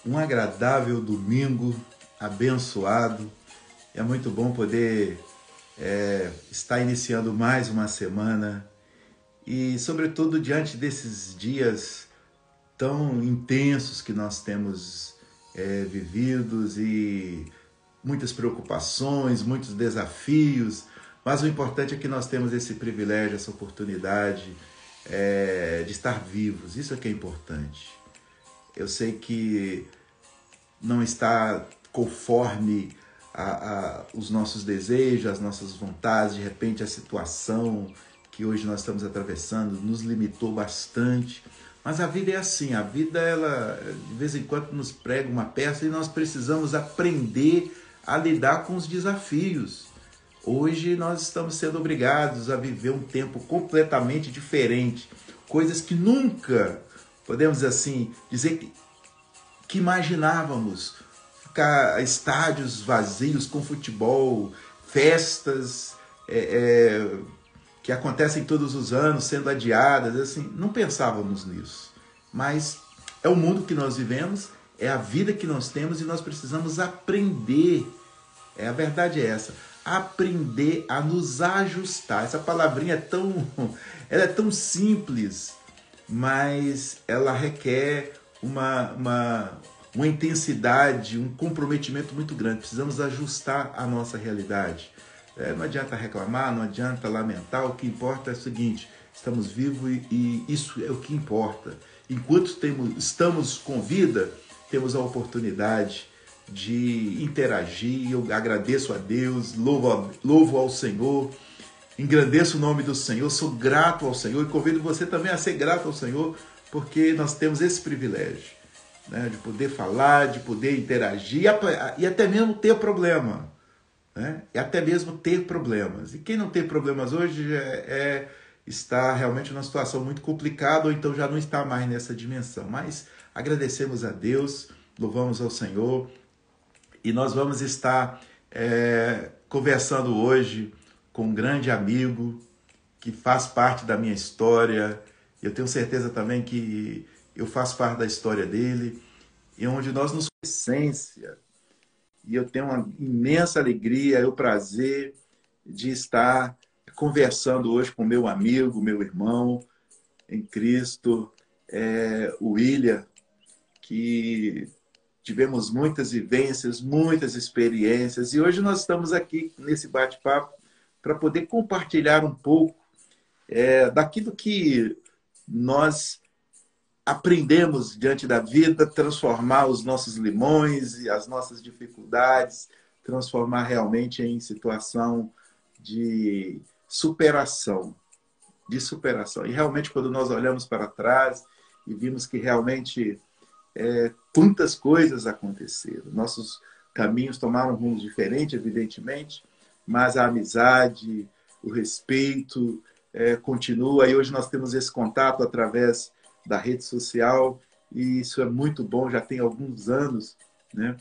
Um agradável domingo, abençoado. É muito bom poder estar iniciando mais uma semana e, sobretudo, diante desses dias tão intensos que nós temos vividos e muitas preocupações, muitos desafios, mas o importante é que nós temos esse privilégio, essa oportunidade de estar vivos. Isso é que é importante. Eu sei que não está conforme os nossos desejos, as nossas vontades. De repente, a situação que hoje nós estamos atravessando nos limitou bastante. Mas a vida é assim, a vida, ela de vez em quando nos prega uma peça e nós precisamos aprender a lidar com os desafios. Hoje nós estamos sendo obrigados a viver um tempo completamente diferente. Coisas que nunca, podemos assim dizer, que imaginávamos. Ficar estádios vazios com futebol, festas que acontecem todos os anos sendo adiadas, assim, não pensávamos nisso. Mas é o mundo que nós vivemos, é a vida que nós temos e nós precisamos aprender. A verdade é essa, aprender a nos ajustar. Essa palavrinha ela é tão simples, mas ela requer uma intensidade, um comprometimento muito grande. Precisamos ajustar a nossa realidade. Não adianta reclamar, não adianta lamentar. O que importa é o seguinte: estamos vivos e isso é o que importa. Enquanto estamos com vida, temos a oportunidade de interagir. Eu agradeço a Deus, louvo ao Senhor, engrandeço o nome do Senhor, sou grato ao Senhor e convido você também a ser grato ao Senhor, porque nós temos esse privilégio, né, de poder falar, de poder interagir e até mesmo ter problema. Né? E até mesmo ter problemas. E quem não tem problemas hoje está realmente numa situação muito complicada, ou então já não está mais nessa dimensão. Mas agradecemos a Deus, louvamos ao Senhor, e nós vamos estar conversando hoje com um grande amigo que faz parte da minha história. Eu tenho certeza também que eu faço parte da história dele, e onde nós nos essência. E eu tenho uma imensa alegria e o prazer de estar conversando hoje com meu amigo, meu irmão em Cristo, o William, que tivemos muitas vivências, muitas experiências, e hoje nós estamos aqui nesse bate-papo para poder compartilhar um pouco daquilo que nós aprendemos diante da vida, transformar os nossos limões e as nossas dificuldades, transformar realmente em situação de superação, E realmente, quando nós olhamos para trás e vimos que realmente quantas coisas aconteceram, nossos caminhos tomaram rumos diferentes, evidentemente, mas a amizade, o respeito continua, e hoje nós temos esse contato através da rede social, e isso é muito bom. Já tem alguns anos, né,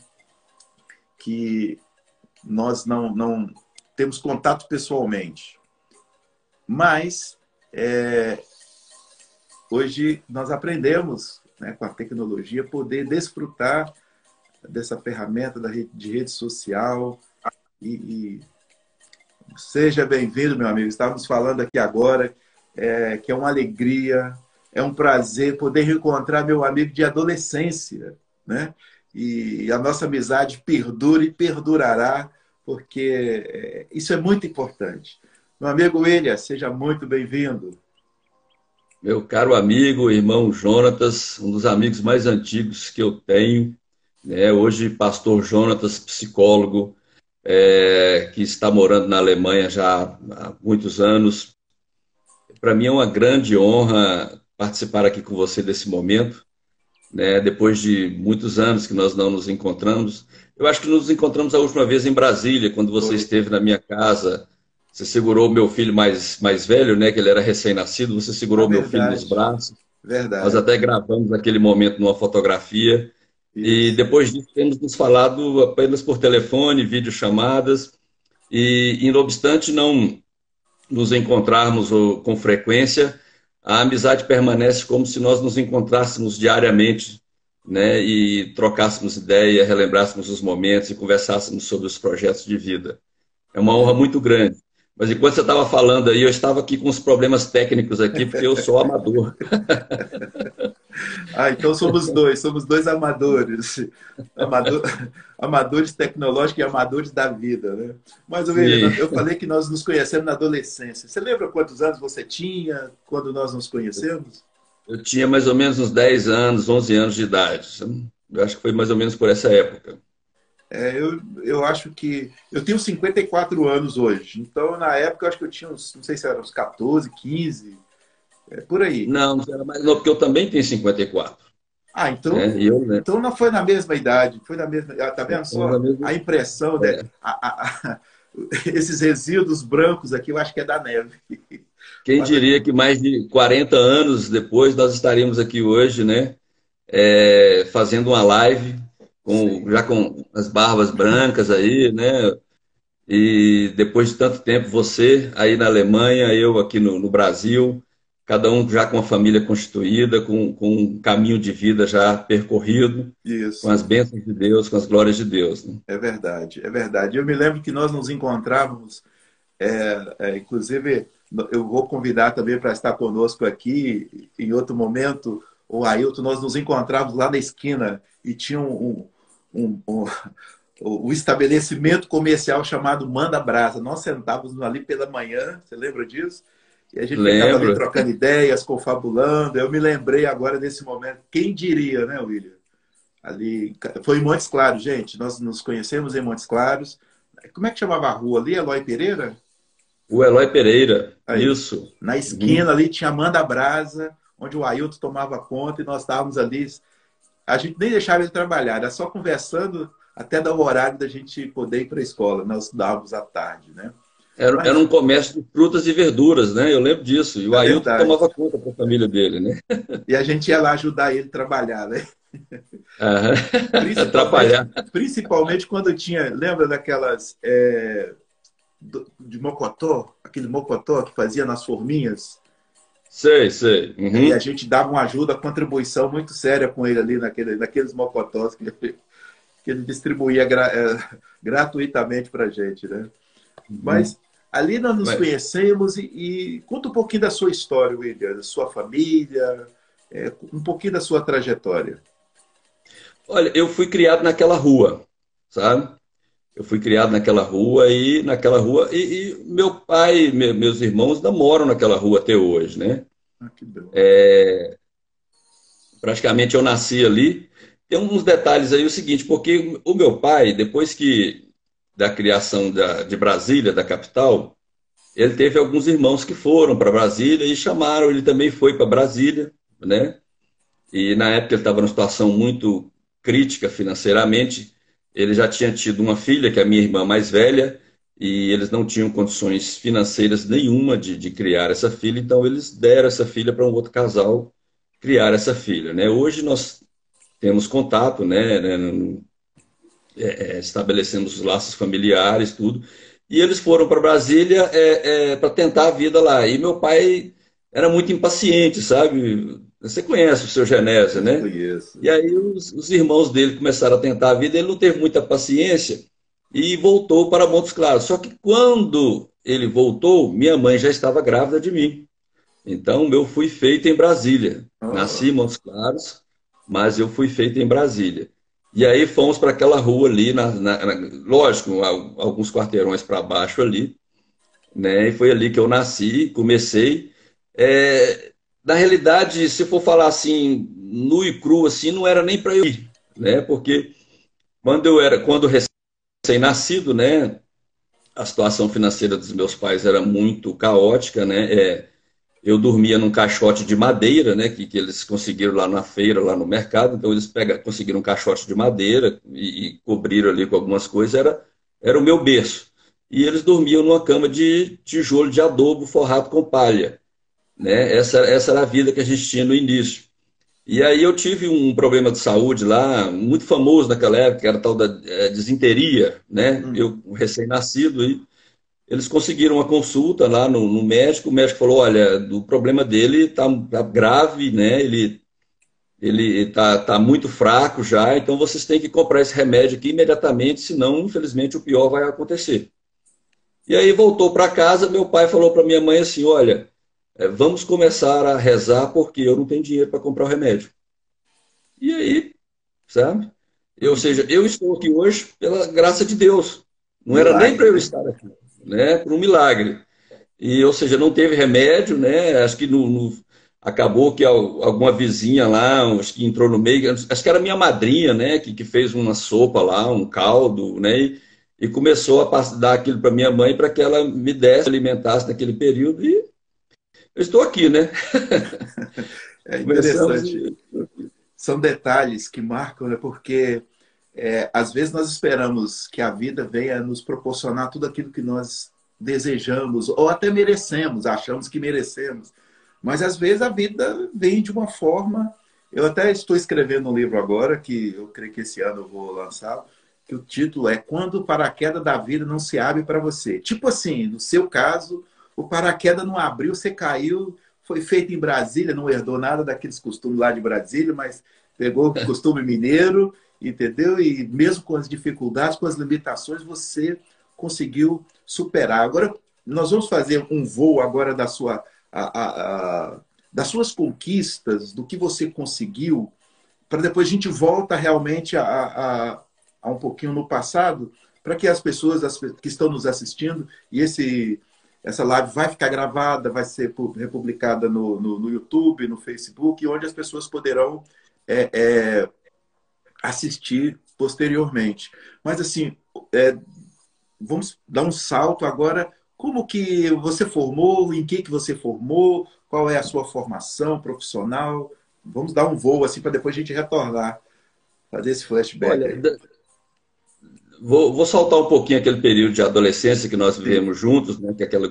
que nós não temos contato pessoalmente, mas hoje nós aprendemos, né, com a tecnologia, poder desfrutar dessa ferramenta de rede social. E seja bem-vindo, meu amigo. Estávamos falando aqui agora que é uma alegria, é um prazer poder reencontrar meu amigo de adolescência, né? E a nossa amizade perdura e perdurará, porque isso é muito importante. Meu amigo William, seja muito bem-vindo. Meu caro amigo, irmão Jonatas, um dos amigos mais antigos que eu tenho, né? Hoje, pastor Jonatas, psicólogo, que está morando na Alemanha já há muitos anos. Para mim é uma grande honra participar aqui com você desse momento, né? Depois de muitos anos que nós não nos encontramos. Eu acho que nos encontramos a última vez em Brasília, quando você Foi, esteve na minha casa. Você segurou o meu filho mais velho, né? Que ele era recém-nascido. Você a segurou o meu filho nos verdade, braços. Nós verdade. até gravamos aquele momento numa fotografia. E Isso. depois disso temos nos falado apenas por telefone, videochamadas. E, não obstante não nos encontrarmos com frequência, a amizade permanece como se nós nos encontrássemos diariamente né, e trocássemos ideia, relembrássemos os momentos e conversássemos sobre os projetos de vida. É uma honra muito grande. Mas enquanto você estava falando aí, eu estava aqui com os problemas técnicos aqui, porque eu sou amador. Ah, então somos dois amadores. Amador, amadores tecnológicos e amadores da vida, né? Mas, William, Sim. eu falei que nós nos conhecemos na adolescência. Você lembra quantos anos você tinha quando nós nos conhecemos? Eu tinha mais ou menos uns 10 anos, 11 anos de idade. Eu acho que foi mais ou menos por essa época. Eu acho que. Eu tenho 54 anos hoje. Então, na época, eu acho que eu tinha uns, não sei se eram uns 14, 15, por aí. Não, não era mais novo, porque eu também tenho 54, Ah, né? E eu, né? então não foi na mesma idade, foi na mesma. Tá vendo Somos a só mesma. a impressão, né? É. Esses resíduos brancos aqui, eu acho que é da neve. Quem Mas, diria que mais de 40 anos depois nós estaríamos aqui hoje, né? Fazendo uma live sim, já com as barbas brancas aí, né? E depois de tanto tempo, você aí na Alemanha, eu aqui no Brasil, cada um já com a família constituída, com um caminho de vida já percorrido, com as isso, bênçãos de Deus, com as glórias de Deus, né? é verdade, é verdade. Eu me lembro que nós nos encontrávamos, inclusive, eu vou convidar também para estar conosco aqui em outro momento, o Ailton, nós nos encontrávamos lá na esquina e tinha um, um, o estabelecimento comercial chamado Manda Brasa. Nós sentávamos ali pela manhã, você lembra disso? E a gente ficava ali Lembro, trocando ideias, confabulando. Eu me lembrei agora desse momento. Quem diria, né, William? Ali foi em Montes Claros, gente. Nós nos conhecemos em Montes Claros. Como é que chamava a rua ali? Eloy Pereira? o Eloy Pereira, Aí. isso. Na Uhum. esquina ali tinha a Manda Brasa, onde o Ailton tomava conta e nós estávamos ali. A gente nem deixava ele trabalhar, era só conversando até dar o horário da gente poder ir para a escola. Nós estudávamos à tarde, né? Era Mas um comércio de frutas e verduras, né? Eu lembro disso. E o é Ailton verdade. tomava conta para a família dele, né? E a gente ia lá ajudar ele a trabalhar, né? Aham. Principalmente, Atrapalhar. principalmente quando tinha, lembra daquelas de mocotó, aquele mocotó que fazia nas forminhas? Sei, sei. E a Uhum. gente dava uma ajuda, contribuição muito séria com ele ali naqueles mocotós que ele distribuía gratuitamente para a gente, né? Uhum. Mas ali nós nos Mas, conhecemos e conta um pouquinho da sua história, William, da sua família, um pouquinho da sua trajetória. olha, eu fui criado naquela rua, sabe? Eu fui criado naquela rua, e meu pai, meus irmãos ainda moram naquela rua até hoje, né? Ah, que bom. Praticamente eu nasci ali. Tem uns detalhes aí, o seguinte, porque o meu pai, depois que da criação de Brasília, da capital, ele teve alguns irmãos que foram para Brasília e chamaram, ele também foi para Brasília, né? E na época ele estava numa situação muito crítica financeiramente. Ele já tinha tido uma filha, que é a minha irmã mais velha, e eles não tinham condições financeiras nenhuma de criar essa filha, então eles deram essa filha para um outro casal criar essa filha, né? Hoje nós temos contato, né, estabelecemos os laços familiares, tudo, e eles foram para Brasília para tentar a vida lá. E meu pai era muito impaciente, sabe? Você conhece o seu Genésio, Eu né? conheço. E aí os irmãos dele começaram a tentar a vida, ele não teve muita paciência e voltou para Montes Claros. Só que quando ele voltou, minha mãe já estava grávida de mim. Então, eu fui feito em Brasília. Nasci em Oh, Montes Claros, mas eu fui feito em Brasília. E aí fomos para aquela rua ali, lógico, alguns quarteirões para baixo ali, né? E foi ali que eu nasci, comecei. Na realidade, se for falar assim, nu e cru, assim, não era nem para eu ir, né? Porque quando recém-nascido, né? A situação financeira dos meus pais era muito caótica, né? Eu dormia num caixote de madeira, né, que eles conseguiram lá na feira, lá no mercado. Então eles conseguiram um caixote de madeira e cobriram ali com algumas coisas. Era o meu berço. E eles dormiam numa cama de tijolo de adobo forrado com palha, né? Essa era a vida que a gente tinha no início. E aí eu tive um problema de saúde lá, muito famoso naquela época, que era a tal da disenteria, né? hum, Eu, recém-nascido, eles conseguiram uma consulta lá no médico. O médico falou: olha, o problema dele está grave, né? ele tá muito fraco já, então vocês têm que comprar esse remédio aqui imediatamente, senão, infelizmente, o pior vai acontecer. E aí voltou para casa, meu pai falou para minha mãe assim, olha, vamos começar a rezar porque eu não tenho dinheiro para comprar o remédio. E aí, sabe? Ou seja, Uhum. eu estou aqui hoje pela graça de Deus. Não era nem para Milagre, eu né? estar aqui, né? Por um milagre. E, ou seja, não teve remédio, né? Acho que acabou que alguma vizinha lá, acho que entrou no meio, acho que era minha madrinha, né? Que fez uma sopa lá, um caldo, né? E começou a dar aquilo para minha mãe para que ela me desse, alimentasse naquele período. E eu estou aqui, né? É Começamos interessante. e... São detalhes que marcam, né? Porque às vezes nós esperamos que a vida venha nos proporcionar tudo aquilo que nós desejamos ou até merecemos, achamos que merecemos. Mas às vezes a vida vem de uma forma. Eu até estou escrevendo um livro agora, que eu creio que esse ano eu vou lançar, que o título é Quando o paraquedas da vida não se abre para você. Tipo assim, no seu caso, o paraquedas não abriu, você caiu, foi feito em Brasília, não herdou nada daqueles costumes lá de Brasília, mas pegou o costume mineiro, entendeu? E mesmo com as dificuldades, com as limitações, você conseguiu superar. Agora, nós vamos fazer um voo agora das suas conquistas, do que você conseguiu, para depois a gente volta realmente a um pouquinho no passado, para que as pessoas que estão nos assistindo, e essa live vai ficar gravada, vai ser republicada no YouTube, no Facebook, onde as pessoas poderão é, é, assistir posteriormente. Mas assim, é, vamos dar um salto agora. Como que você formou? Em que você formou? Qual é a sua formação profissional? Vamos dar um voo assim para depois a gente retornar, fazer esse flashback Olha, aí. vou saltar um pouquinho aquele período de adolescência que nós Sim. vivemos juntos, né? Que é aquele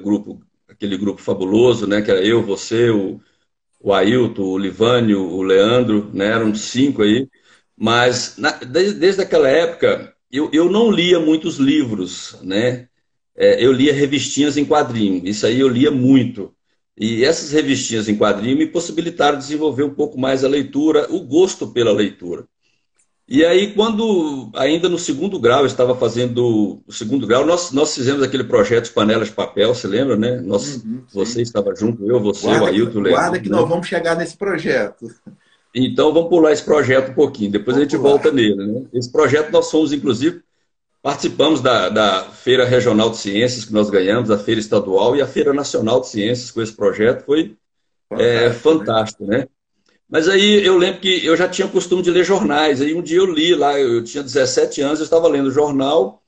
grupo fabuloso, né? Que era eu, você, o Ailton, o Livânio, o Leandro, né? Eram cinco aí. Mas desde aquela época eu não lia muitos livros, né? Eu lia revistinhas em quadrinho. Isso aí eu lia muito. E essas revistinhas em quadrinho me possibilitaram desenvolver um pouco mais a leitura, o gosto pela leitura. E aí, quando ainda no segundo grau, eu estava fazendo o segundo grau, nós fizemos aquele projeto Panelas de Papel, você lembra, né? Uhum, Você sim. estava junto, eu, você, o Guarda que, Ailton, o guarda Leandro, que nós né? vamos chegar nesse projeto. Então, vamos pular esse projeto um pouquinho, depois a Vamos gente volta pular. nele, né? Esse projeto nós fomos, inclusive, participamos da Feira Regional de Ciências que nós ganhamos, a Feira Estadual e a Feira Nacional de Ciências com esse projeto, foi Fantástico, né? fantástico, né? Mas aí eu lembro que eu já tinha costume de ler jornais. Aí um dia eu li lá, eu tinha 17 anos, eu estava lendo jornal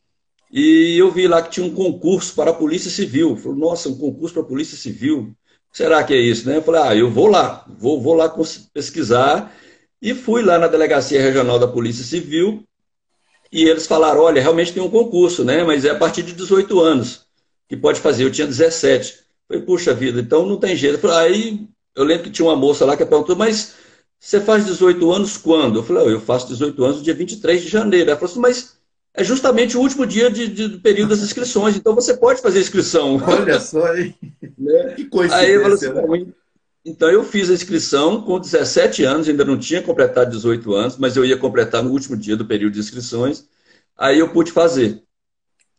e eu vi lá que tinha um concurso para a Polícia Civil. Eu falei, nossa, um concurso para a Polícia Civil? Será que é isso, né? Eu falei, eu vou lá, vou lá pesquisar. E fui lá na Delegacia Regional da Polícia Civil e eles falaram, olha, realmente tem um concurso, né? Mas é a partir de 18 anos que pode fazer. Eu tinha 17. Eu falei, puxa vida, então não tem jeito. Aí eu lembro que tinha uma moça lá que perguntou, mas você faz 18 anos quando? Eu falei, eu faço 18 anos no dia 23 de janeiro. Ela falou assim, mas é justamente o último dia do período das inscrições, então você pode fazer a inscrição. Olha só, hein? Né? Que Aí eu falei assim, coincidência, né? bom, então eu fiz a inscrição com 17 anos, ainda não tinha completado 18 anos, mas eu ia completar no último dia do período de inscrições. Aí eu pude fazer.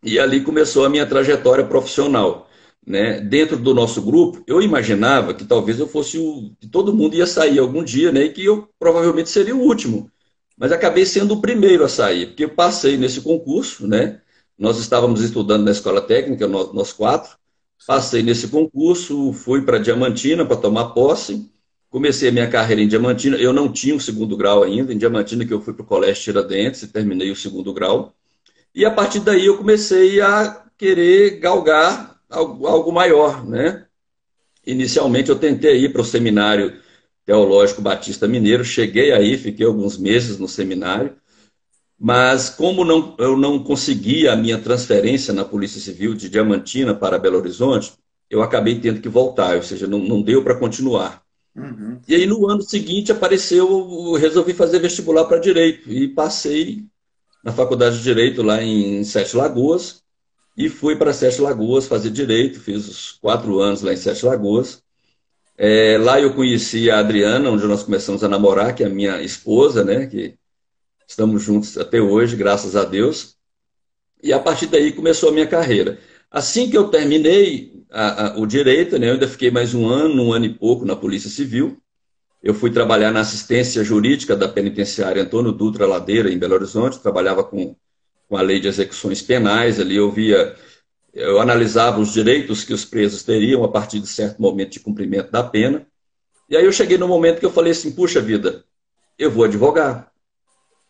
E ali começou a minha trajetória profissional. Né? Dentro do nosso grupo, eu imaginava que talvez eu fosse que todo mundo ia sair algum dia, né? E que eu provavelmente seria o último. Mas acabei sendo o primeiro a sair, porque eu passei nesse concurso, né? Nós estávamos estudando na escola técnica, nós quatro. Sim. Passei nesse concurso, fui para Diamantina para tomar posse. Comecei a minha carreira em Diamantina. Eu não tinha o segundo grau ainda, em Diamantina que eu fui para o Colégio Tiradentes e terminei o segundo grau. E a partir daí eu comecei a querer galgar algo maior, né? Inicialmente eu tentei ir para o Seminário Teológico Batista Mineiro, cheguei aí, fiquei alguns meses no seminário, mas como eu não conseguia a minha transferência na Polícia Civil de Diamantina para Belo Horizonte, eu acabei tendo que voltar, ou seja, não deu para continuar. Uhum, E aí sim. no ano seguinte apareceu, resolvi fazer vestibular para Direito e passei na Faculdade de Direito lá em Sete Lagoas e fui para Sete Lagoas fazer Direito, fiz os 4 anos lá em Sete Lagoas Lá eu conheci a Adriana, onde nós começamos a namorar, que é a minha esposa, né? Que estamos juntos até hoje, graças a Deus. E a partir daí começou a minha carreira. Assim que eu terminei o direito, né? Eu ainda fiquei mais um ano e pouco na Polícia Civil. Eu fui trabalhar na assistência jurídica da penitenciária Antônio Dutra Ladeira, em Belo Horizonte. Trabalhava com a lei de execuções penais. Ali eu analisava os direitos que os presos teriam a partir de certo momento de cumprimento da pena. E aí eu cheguei no momento que eu falei assim, puxa vida, eu vou advogar,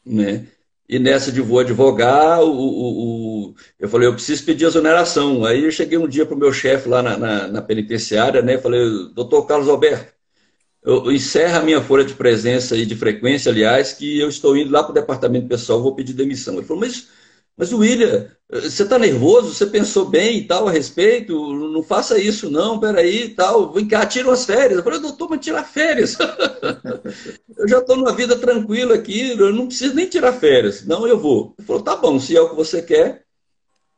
né? E nessa de vou advogar, eu falei, eu preciso pedir exoneração. Aí eu cheguei um dia para o meu chefe lá na penitenciária, né? Falei, doutor Carlos Alberto, eu encerro a minha folha de presença e de frequência, aliás, que eu estou indo lá para o departamento pessoal, vou pedir demissão. Ele falou, mas William, você está nervoso? Você pensou bem e tal a respeito? Não faça isso, não, peraí e tal. Vem cá, tira umas férias. Eu falei, doutor, mas tirar férias? Eu já estou numa vida tranquila aqui, eu não preciso nem tirar férias. Não, eu vou. Ele falou, tá bom, se é o que você quer.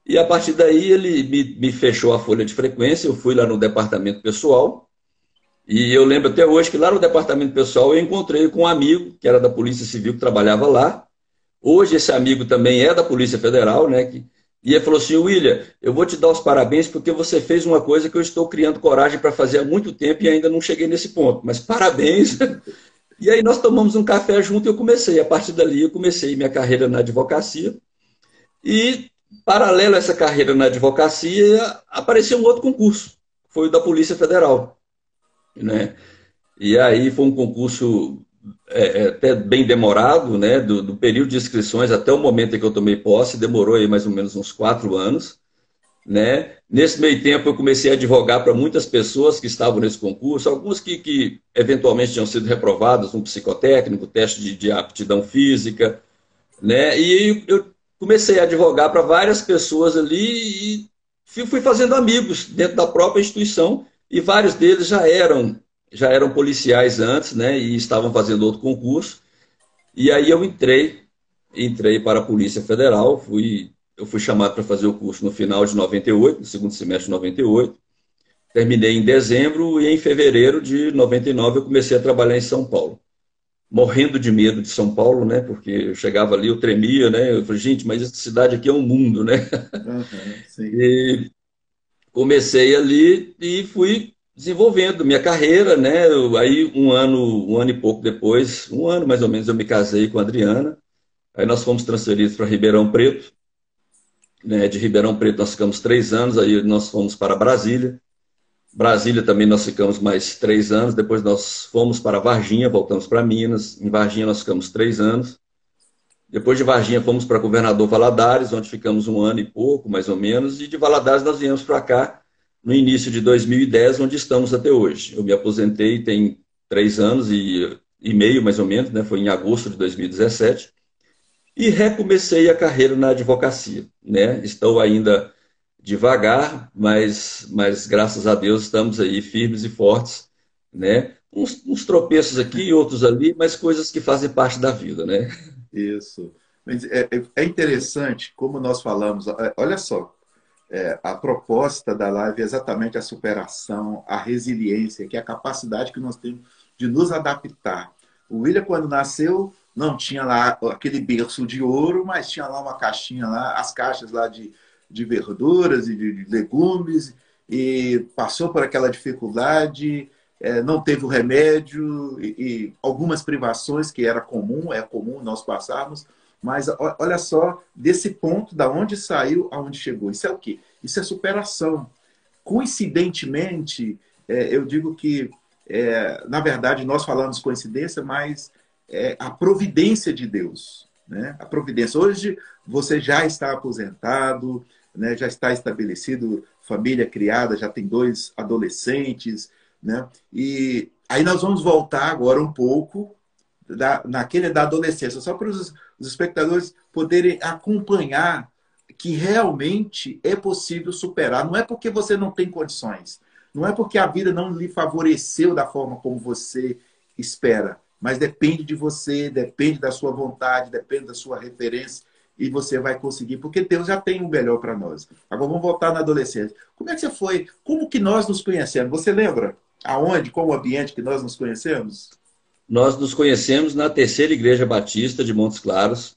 E a partir daí ele me fechou a folha de frequência, eu fui lá no departamento pessoal. E eu lembro até hoje que lá no departamento pessoal eu encontrei com um amigo que era da Polícia Civil, que trabalhava lá. Hoje esse amigo também é da Polícia Federal, né? E ele falou assim, William, eu vou te dar os parabéns porque você fez uma coisa que eu estou criando coragem para fazer há muito tempo e ainda não cheguei nesse ponto. Mas parabéns. E aí nós tomamos um café junto e eu comecei. A partir dali eu comecei minha carreira na advocacia. E, paralelo a essa carreira na advocacia, apareceu um outro concurso. Foi o da Polícia Federal, né? E aí foi um concurso até bem demorado, né? Do período de inscrições até o momento em que eu tomei posse, demorou aí mais ou menos uns 4 anos, né? Nesse meio tempo eu comecei a advogar para muitas pessoas que estavam nesse concurso, algumas que eventualmente tinham sido reprovadas no psicotécnico, teste de aptidão física, né? E eu comecei a advogar para várias pessoas ali e fui fazendo amigos dentro da própria instituição e vários deles já eram policiais antes, né? E estavam fazendo outro concurso. E aí eu entrei para a Polícia Federal, eu fui chamado para fazer o curso no final de 98, no segundo semestre de 98. Terminei em dezembro e em fevereiro de 99 eu comecei a trabalhar em São Paulo. Morrendo de medo de São Paulo, né? Porque eu chegava ali, eu tremia, né? Eu falei, gente, mas essa cidade aqui é um mundo, né? Uhum, sim. E comecei ali e fui desenvolvendo minha carreira, né? Aí um ano e pouco depois, um ano mais ou menos, eu me casei com a Adriana. Aí nós fomos transferidos para Ribeirão Preto, né? De Ribeirão Preto nós ficamos 3 anos, aí nós fomos para Brasília. Brasília também nós ficamos mais 3 anos, depois nós fomos para Varginha, voltamos para Minas. Em Varginha nós ficamos 3 anos. Depois de Varginha fomos para Governador Valadares, onde ficamos um ano e pouco, mais ou menos, e de Valadares nós viemos para cá no início de 2010, onde estamos até hoje. Eu me aposentei tem 3 anos e meio, mais ou menos, né? Foi em agosto de 2017, e recomecei a carreira na advocacia, né? Estou ainda devagar, mas graças a Deus estamos aí firmes e fortes, né? Uns tropeços aqui, outros ali, mas coisas que fazem parte da vida, né? Isso. Mas é interessante como nós falamos. Olha só, a proposta da live é exatamente a superação, a resiliência, que é a capacidade que nós temos de nos adaptar. O William, quando nasceu, não tinha lá aquele berço de ouro, mas tinha lá uma caixinha lá, as caixas lá de verduras e de legumes, e passou por aquela dificuldade, não teve o remédio e algumas privações que é comum nós passarmos, mas olha só, desse ponto, da onde saiu, aonde chegou. Isso é o quê? Isso é superação. Coincidentemente, eu digo que, na verdade, nós falamos coincidência, mas a providência de Deus. Né? A providência. Hoje, você já está aposentado, né? Já está estabelecido, família criada, já tem 2 adolescentes. Né? E aí nós vamos voltar agora um pouco naquele da adolescência, só para os espectadores poderem acompanhar que realmente é possível superar. Não é porque você não tem condições, não é porque a vida não lhe favoreceu da forma como você espera, mas depende de você, depende da sua vontade, depende da sua referência, e você vai conseguir, porque Deus já tem o melhor para nós. Agora vamos voltar na adolescência. Como é que você foi? Como que nós nos conhecemos? Você lembra? Aonde? Qual o ambiente que nós nos conhecemos? Nós nos conhecemos na Terceira Igreja Batista de Montes Claros.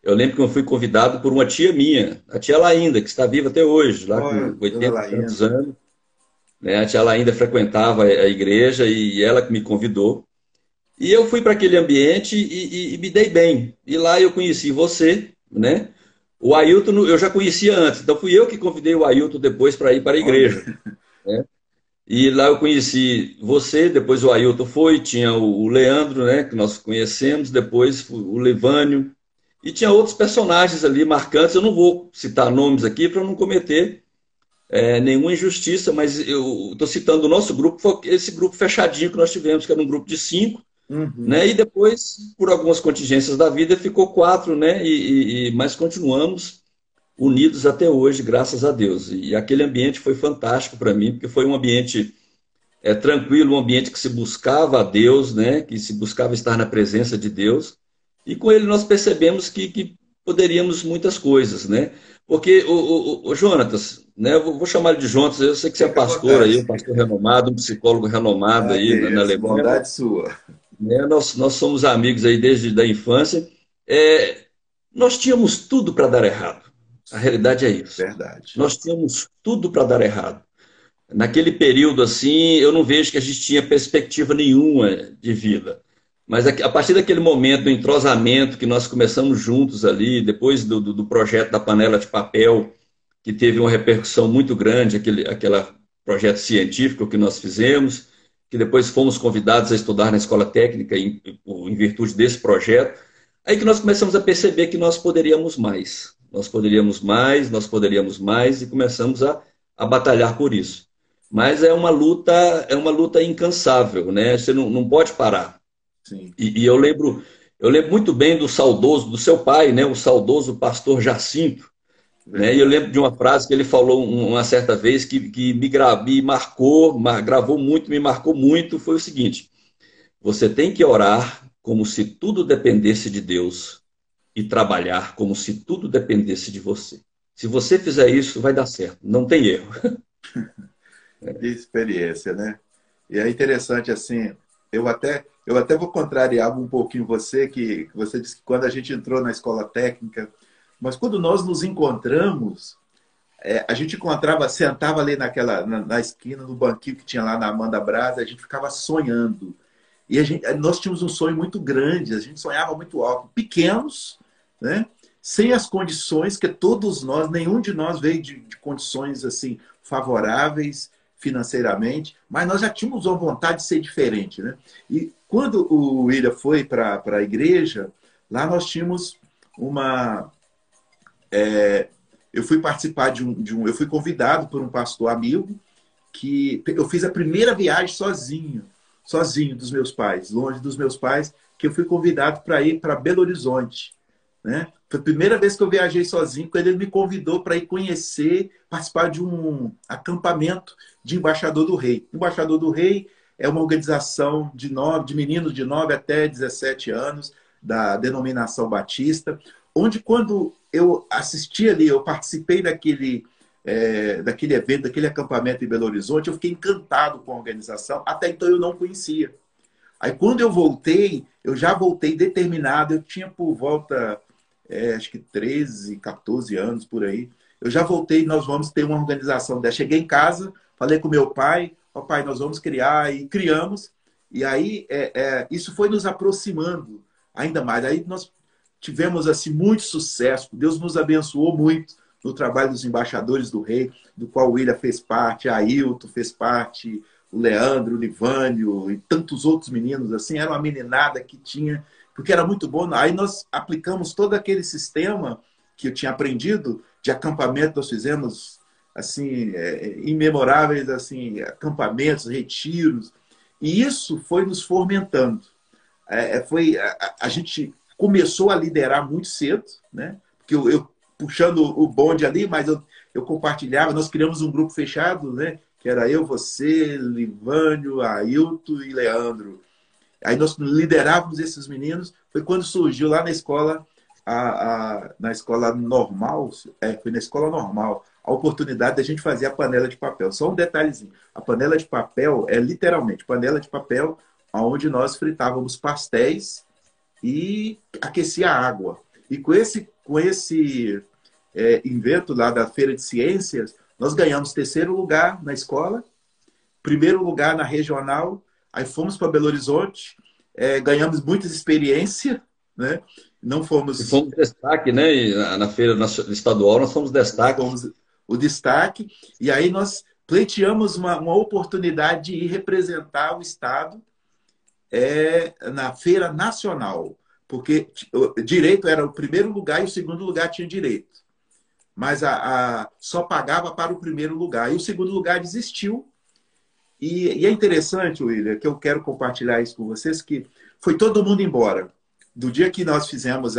Eu lembro que eu fui convidado por uma tia minha, a tia Laínda, que está viva até hoje, lá Ó, com dona 80 e tantos Laína. anos. Né? A tia Laínda frequentava a igreja e ela que me convidou. E eu fui para aquele ambiente e me dei bem. E lá eu conheci você, né? O Ailton eu já conhecia antes, então fui eu que convidei o Ailton depois para ir para a igreja. Olha, Né? E lá eu conheci você, depois o Ailton foi, tinha o Leandro, né, que nós conhecemos, depois o Levânio, e tinha outros personagens ali marcantes. Eu não vou citar nomes aqui para não cometer nenhuma injustiça, mas eu estou citando o nosso grupo, foi esse grupo fechadinho que nós tivemos, que era um grupo de 5, uhum, né? E depois, por algumas contingências da vida, ficou 4, né? Mas continuamos unidos até hoje, graças a Deus. E aquele ambiente foi fantástico para mim, porque foi um ambiente tranquilo, um ambiente que se buscava a Deus, né? Que se buscava estar na presença de Deus. E com ele nós percebemos que poderíamos muitas coisas, né? Porque o Jonatas, né? Eu vou chamar ele de Jonatas, eu sei que você é fica à pastor aí, vontade. um pastor renomado, um psicólogo renomado Ah, que aí na isso, Alemanha, bondade sua. né? Nós somos amigos aí desde a infância. É, nós tínhamos tudo para dar errado. A realidade é isso. Verdade. Nós tínhamos tudo para dar errado. Naquele período assim, eu não vejo que a gente tinha perspectiva nenhuma de vida. Mas a partir daquele momento do entrosamento que nós começamos juntos ali, depois do projeto da panela de papel, que teve uma repercussão muito grande, aquele projeto científico que nós fizemos, que depois fomos convidados a estudar na escola técnica em virtude desse projeto, aí que nós começamos a perceber que nós poderíamos mais. Nós poderíamos mais, nós poderíamos mais, e começamos a batalhar por isso. Mas é uma luta incansável, né? Você não pode parar. Sim, E eu lembro muito bem do seu pai, né? O saudoso pastor Jacinto, né? E eu verdade. lembro de uma frase que ele falou uma certa vez que me marcou, gravou muito, me marcou muito, foi o seguinte: você tem que orar como se tudo dependesse de Deus e trabalhar como se tudo dependesse de você. Se você fizer isso, vai dar certo, não tem erro. Que experiência, né? E é interessante assim, eu até vou contrariar um pouquinho você, que você disse que quando a gente entrou na escola técnica, mas quando nós nos encontramos, a gente encontrava, sentava ali na esquina, no banquinho que tinha lá na Amanda Brasa, a gente ficava sonhando. E nós tínhamos um sonho muito grande, a gente sonhava muito alto, pequenos, né? Sem as condições que todos nós, nenhum de nós veio de condições assim favoráveis financeiramente, mas nós já tínhamos uma vontade de ser diferente, né? E quando o William foi para a igreja, lá nós tínhamos uma. Eu fui participar eu fui convidado por um pastor amigo que eu fiz a primeira viagem sozinho, sozinho dos meus pais, longe dos meus pais, que eu fui convidado para ir para Belo Horizonte, né? Foi a primeira vez que eu viajei sozinho, quando ele me convidou para ir conhecer, participar de um acampamento de Embaixador do Rei. Embaixador do Rei é uma organização de meninos de 9 até 17 anos, da denominação batista, onde quando eu assisti ali, eu participei daquele evento, daquele acampamento em Belo Horizonte, eu fiquei encantado com a organização, até então eu não conhecia. Aí quando eu voltei, eu já voltei determinado, eu tinha por volta, acho que 13, 14 anos por aí. Eu já voltei, nós vamos ter uma organização dessa. Cheguei em casa, falei com meu pai, ó pai, nós vamos criar, e criamos. E aí isso foi nos aproximando ainda mais. Aí nós tivemos assim muito sucesso, Deus nos abençoou muito no trabalho dos embaixadores do rei, do qual o William fez parte, a Ailton fez parte, o Leandro, o Livânio e tantos outros meninos, assim, era uma meninada que tinha, porque era muito bom. Aí nós aplicamos todo aquele sistema que eu tinha aprendido de acampamento, nós fizemos assim, imemoráveis assim, acampamentos, retiros, e isso foi nos fomentando. A gente começou a liderar muito cedo, né? Porque eu puxando o bonde ali, mas eu compartilhava, nós criamos um grupo fechado, né? Que era eu, você, Livânio, Ailton e Leandro. Aí nós liderávamos esses meninos. Foi quando surgiu lá na escola na escola normal, foi na escola normal, a oportunidade da gente fazer a panela de papel. Só um detalhezinho. A panela de papel é literalmente panela de papel onde nós fritávamos pastéis e aquecia a água. E com esse invento lá da Feira de Ciências, nós ganhamos terceiro lugar na escola, primeiro lugar na regional, aí fomos para Belo Horizonte, ganhamos muita experiência, né? Não E fomos, fomos destaque, né? E na feira estadual nós fomos destaque. fomos o destaque, e aí nós pleiteamos uma oportunidade de ir representar o Estado na Feira Nacional, porque o direito era o primeiro lugar e o segundo lugar tinha direito. Mas só pagava para o primeiro lugar. E o segundo lugar desistiu. E é interessante, William, que eu quero compartilhar isso com vocês, que foi todo mundo embora. Do dia que nós fizemos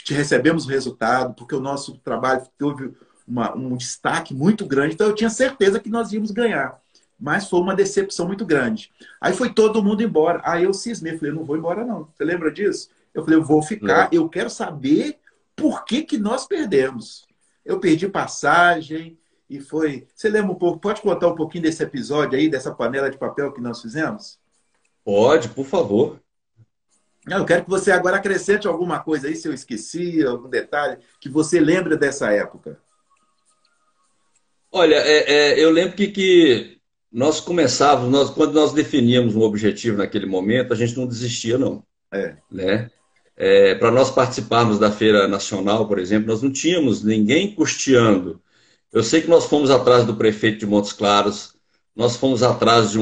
recebemos o resultado, porque o nosso trabalho teve um destaque muito grande, então eu tinha certeza que nós íamos ganhar. Mas foi uma decepção muito grande. Aí foi todo mundo embora. Aí eu cismei, falei, eu não vou embora não. Você lembra disso? Eu falei, eu vou ficar, eu quero saber por que nós perdemos. Eu perdi passagem e foi... Você lembra um pouco? Pode contar um pouquinho desse episódio aí, dessa panela de papel que nós fizemos? Pode, por favor. Não, eu quero que você agora acrescente alguma coisa aí, se eu esqueci, algum detalhe, que você lembra dessa época. Olha, eu lembro que nós começávamos, quando nós definíamos um objetivo naquele momento, a gente não desistia, não. É, Né? Para nós participarmos da Feira Nacional, por exemplo, nós não tínhamos ninguém custeando. Eu sei que nós fomos atrás do prefeito de Montes Claros, nós fomos atrás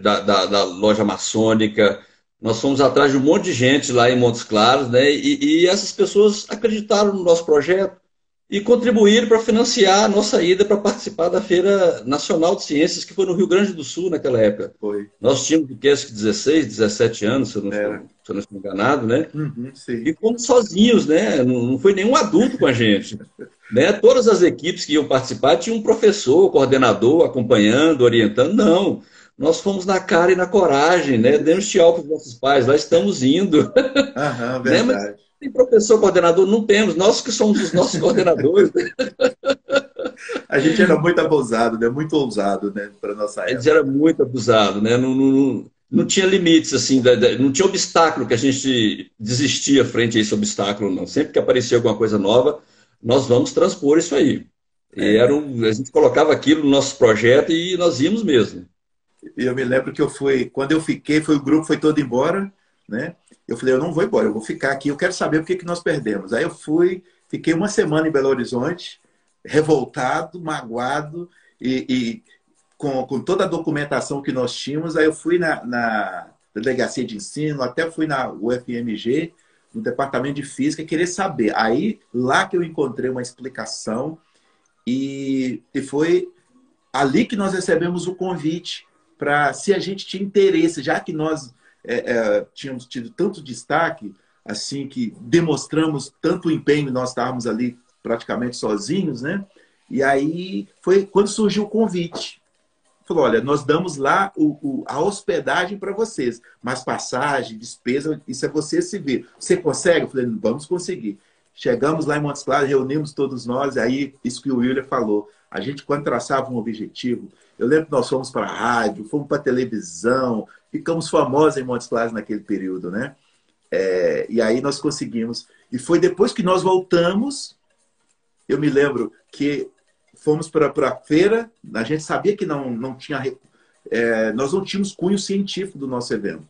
da loja maçônica, nós fomos atrás de um monte de gente lá em Montes Claros, né? E essas pessoas acreditaram no nosso projeto e contribuíram para financiar a nossa ida para participar da Feira Nacional de Ciências, que foi no Rio Grande do Sul naquela época. foi. Nós tínhamos, acho que 16, 17 anos, Era. se eu não estou enganado, né? Uhum, sim. E fomos sozinhos, né? Não foi nenhum adulto com a gente. Né? Todas as equipes que iam participar tinham um professor, coordenador, acompanhando, orientando. Não, nós fomos na cara e na coragem, né? Demos tchau para os nossos pais, lá estamos indo. Aham, Né? Mas verdade. tem professor, coordenador? Não temos, nós que somos os nossos coordenadores. Né? A gente era muito abusado, né? Muito ousado, né? Para nossa A gente época. era muito abusado, né? Não tinha limites, assim, não tinha obstáculo que a gente desistia frente a esse obstáculo, não. Sempre que aparecia alguma coisa nova, nós vamos transpor isso aí. E É. a gente colocava aquilo no nosso projeto e nós íamos mesmo. E eu me lembro que quando eu fiquei, o grupo foi todo embora, né? Eu falei, eu não vou embora, eu vou ficar aqui, eu quero saber por que nós perdemos. Aí eu fiquei uma semana em Belo Horizonte, revoltado, magoado, e com toda a documentação que nós tínhamos, aí eu fui na delegacia de ensino, até fui na UFMG, no departamento de física, querer saber. Aí, lá que eu encontrei uma explicação, e foi ali que nós recebemos o convite para, se a gente tinha interesse, já que nós tínhamos tido tanto destaque, assim, que demonstramos tanto empenho, nós estávamos ali praticamente sozinhos, né? E aí foi quando surgiu o convite. Falou, olha, nós damos lá a hospedagem para vocês, mas passagem, despesa, isso é você se ver. Você consegue? Eu falei, vamos conseguir. Chegamos lá em Montes Claros, reunimos todos nós, aí isso que o William falou. A gente, quando traçava um objetivo, eu lembro que nós fomos para a rádio, fomos para a televisão, ficamos famosos em Montes Claros naquele período, né? E aí nós conseguimos. E foi depois que nós voltamos, eu me lembro que fomos para a feira, a gente sabia que não tinha... nós não tínhamos cunho científico do nosso evento.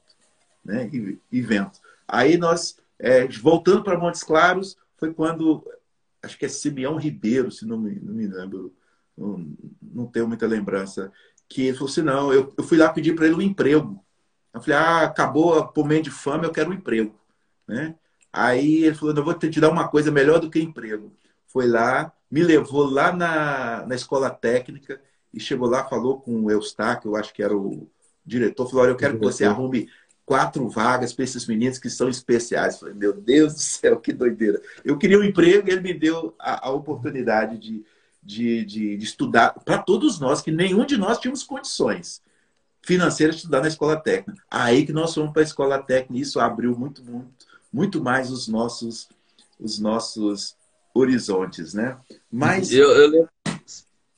Né? Evento. Aí nós, voltando para Montes Claros, foi quando, acho que é Simeão Ribeiro, se não me lembro, não tenho muita lembrança, que ele falou assim, não, eu fui lá pedir para ele um emprego. Eu falei, acabou a pomento de fama, eu quero um emprego. Né? Aí ele falou, eu vou te dar uma coisa melhor do que emprego. Foi lá, me levou lá na escola técnica e chegou lá, falou com o Eustáquio, eu acho que era o diretor, falou, olha, eu quero que você arrume 4 vagas para esses meninos que são especiais. Eu falei, meu Deus do céu, que doideira. Eu queria um emprego e ele me deu a oportunidade de estudar para todos nós, que nenhum de nós tínhamos condições financeiras de estudar na escola técnica. Aí que nós fomos para a escola técnica e isso abriu muito mais os nossos horizontes, né? Mas, Eu lembro,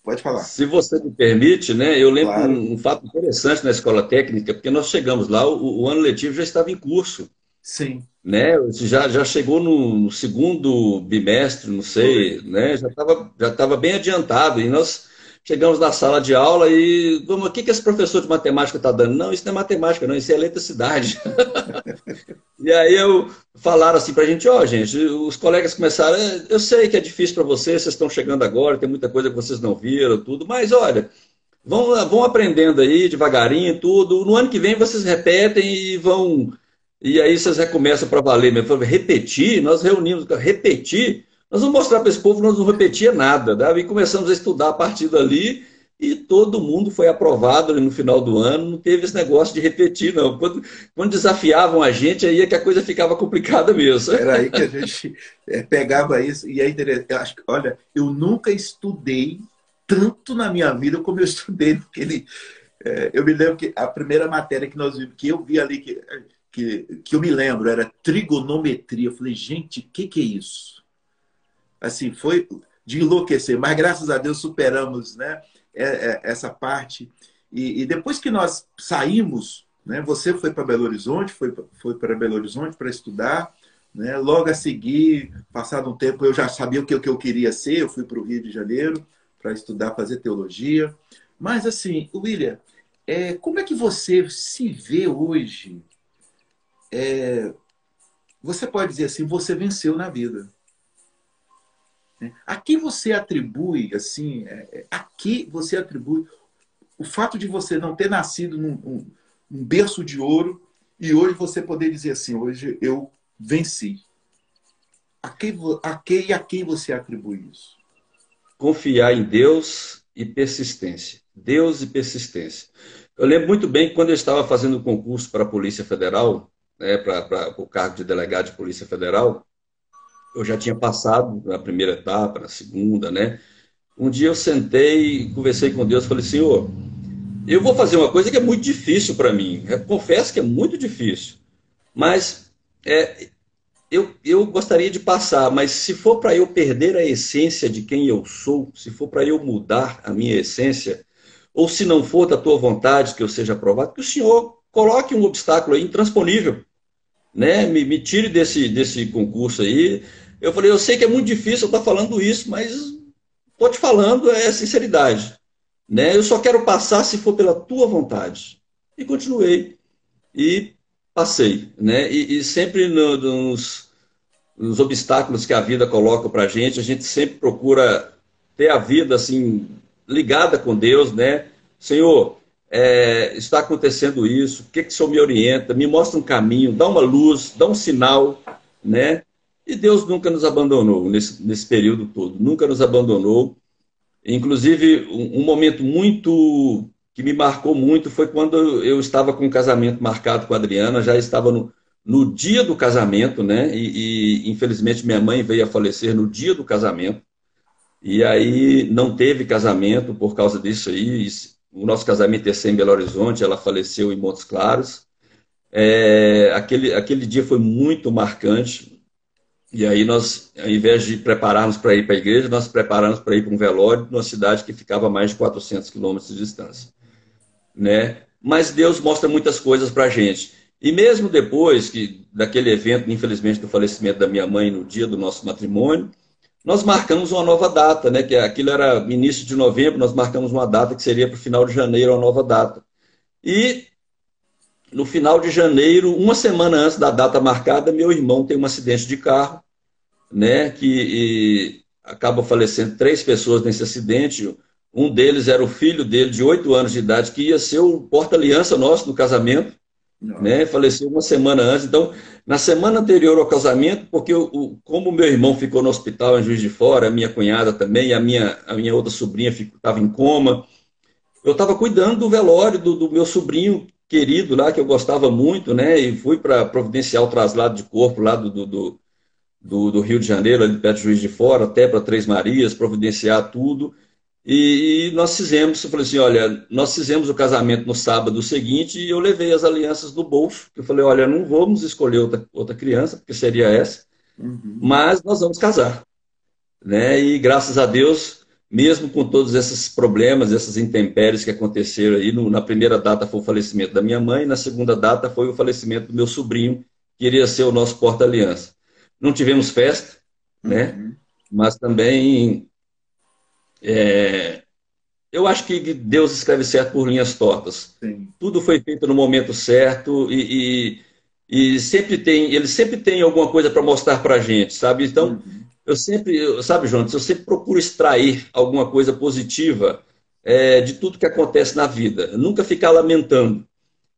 pode falar. se você me permite, né, eu lembro Claro, um fato interessante na escola técnica, porque nós chegamos lá, o ano letivo já estava em curso, sim, né? Já chegou no segundo bimestre, não foi. sei, né? Já tava bem adiantado. E nós chegamos na sala de aula e vamos, o que que esse professor de matemática está dando? Não, isso não é matemática, não, isso é eletricidade. E aí falaram assim para a gente, ó, gente, os colegas começaram, eu sei que é difícil para vocês estão chegando agora, tem muita coisa que vocês não viram, tudo, mas olha, vão aprendendo aí devagarinho, tudo. No ano que vem vocês repetem e vão. E aí vocês recomeçam para valer mesmo. Eu falei, repetir, nós reunimos, repetir, nós vamos mostrar para esse povo que nós não repetia nada. Né? E começamos a estudar a partir dali e todo mundo foi aprovado ali no final do ano. Não teve esse negócio de repetir, não. Quando desafiavam a gente, aí é que a coisa ficava complicada mesmo. Era aí que a gente pegava isso. E aí, eu acho, olha, eu nunca estudei tanto na minha vida como eu estudei naquele. Eu me lembro que a primeira matéria que nós vimos, que eu vi ali, que eu me lembro, era trigonometria. Eu falei, gente, o que é isso? Assim, foi de enlouquecer, mas graças a Deus superamos, né, essa parte. E depois que nós saímos, né, você foi para Belo Horizonte, foi para Belo Horizonte para estudar, né, logo a seguir, passado um tempo, eu já sabia o que eu queria ser, eu fui para o Rio de Janeiro para estudar, fazer teologia. Mas assim, William, como é que você se vê hoje? Você pode dizer assim, você venceu na vida. A quem você atribui, assim, a que você atribui o fato de você não ter nascido num berço de ouro e hoje você poder dizer assim, hoje eu venci. A quem você atribui isso? Confiar em Deus e persistência. Deus e persistência. Eu lembro muito bem que quando eu estava fazendo o concurso para a Polícia Federal, né, para o cargo de delegado de Polícia Federal, eu já tinha passado na primeira etapa, na segunda, né? Um dia eu sentei e conversei com Deus, falei, Senhor, eu vou fazer uma coisa que é muito difícil para mim. Eu confesso que é muito difícil, mas eu gostaria de passar, mas se for para eu perder a essência de quem eu sou, se for para eu mudar a minha essência, ou se não for da tua vontade que eu seja aprovado, que o Senhor coloque um obstáculo aí intransponível, né? Me tire desse concurso aí. Eu falei, eu sei que é muito difícil eu estar falando isso, mas estou te falando é sinceridade, né? Eu só quero passar se for pela tua vontade. E continuei e passei, né? E sempre nos obstáculos que a vida coloca para a gente sempre procura ter a vida assim ligada com Deus, né? Senhor, está acontecendo isso, o que que o Senhor me orienta? Me mostra um caminho, dá uma luz, dá um sinal, né? E Deus nunca nos abandonou nesse período todo, nunca nos abandonou. Inclusive, um momento muito que me marcou muito foi quando eu estava com um casamento marcado com a Adriana, já estava no dia do casamento, né? Infelizmente minha mãe veio a falecer no dia do casamento. E aí não teve casamento por causa disso aí. O nosso casamento ia ser em Belo Horizonte, ela faleceu em Montes Claros. Aquele dia foi muito marcante. E aí nós, ao invés de prepararmos para ir para a igreja, nós preparamos para ir para um velório numa cidade que ficava a mais de 400 quilômetros de distância, né? Mas Deus mostra muitas coisas para a gente. E mesmo depois daquele evento, infelizmente, do falecimento da minha mãe no dia do nosso matrimônio, nós marcamos uma nova data, né? Que aquilo era início de novembro, nós marcamos uma data que seria para o final de janeiro, a nova data. E no final de janeiro, uma semana antes da data marcada, meu irmão tem um acidente de carro, né? Que acaba falecendo 3 pessoas nesse acidente. Um deles era o filho dele, de 8 anos de idade, que ia ser o porta-aliança nosso no casamento, Nossa. né? Faleceu uma semana antes. Então, na semana anterior ao casamento, porque como o meu irmão ficou no hospital em Juiz de Fora, a minha cunhada também, e a minha outra sobrinha estava em coma, eu estava cuidando do velório do meu sobrinho querido lá, que eu gostava muito, né? E fui para providenciar o traslado de corpo lá do Rio de Janeiro, ali perto de Juiz de Fora, até para Três Marias, providenciar tudo. E nós fizemos, eu falei assim, olha, nós fizemos o casamento no sábado seguinte e eu levei as alianças no bolso. Eu falei, olha, não vamos escolher outra criança, porque seria essa, Uhum. mas nós vamos casar, né? E graças a Deus, mesmo com todos esses problemas, essas intempéries que aconteceram aí, na primeira data foi o falecimento da minha mãe, na segunda data foi o falecimento do meu sobrinho, que iria ser o nosso porta-aliança. Não tivemos festa, né? Uhum. Mas também eu acho que Deus escreve certo por linhas tortas. Sim. Tudo foi feito no momento certo e ele sempre tem alguma coisa para mostrar para a gente, sabe? Então, Uhum. sabe, Jonas, eu sempre procuro extrair alguma coisa positiva de tudo que acontece na vida. Nunca ficar lamentando.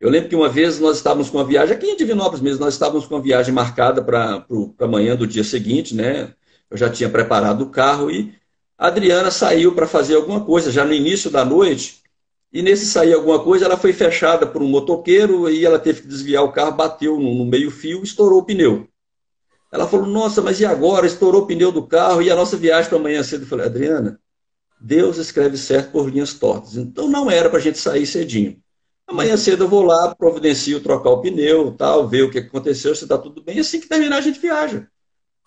Eu lembro que uma vez nós estávamos com uma viagem, aqui em Divinópolis mesmo, nós estávamos com uma viagem marcada para amanhã do dia seguinte, né? Eu já tinha preparado o carro e a Adriana saiu para fazer alguma coisa já no início da noite. E nesse sair alguma coisa, ela foi fechada por um motoqueiro e ela teve que desviar o carro, bateu no meio-fio e estourou o pneu. Ela falou: Nossa, mas e agora? Estourou o pneu do carro e a nossa viagem para amanhã cedo. Eu falei: Adriana, Deus escreve certo por linhas tortas. Então não era para a gente sair cedinho. Amanhã Uhum. cedo eu vou lá, providencio trocar o pneu, tal, ver o que aconteceu, se está tudo bem. Assim que terminar, a gente viaja,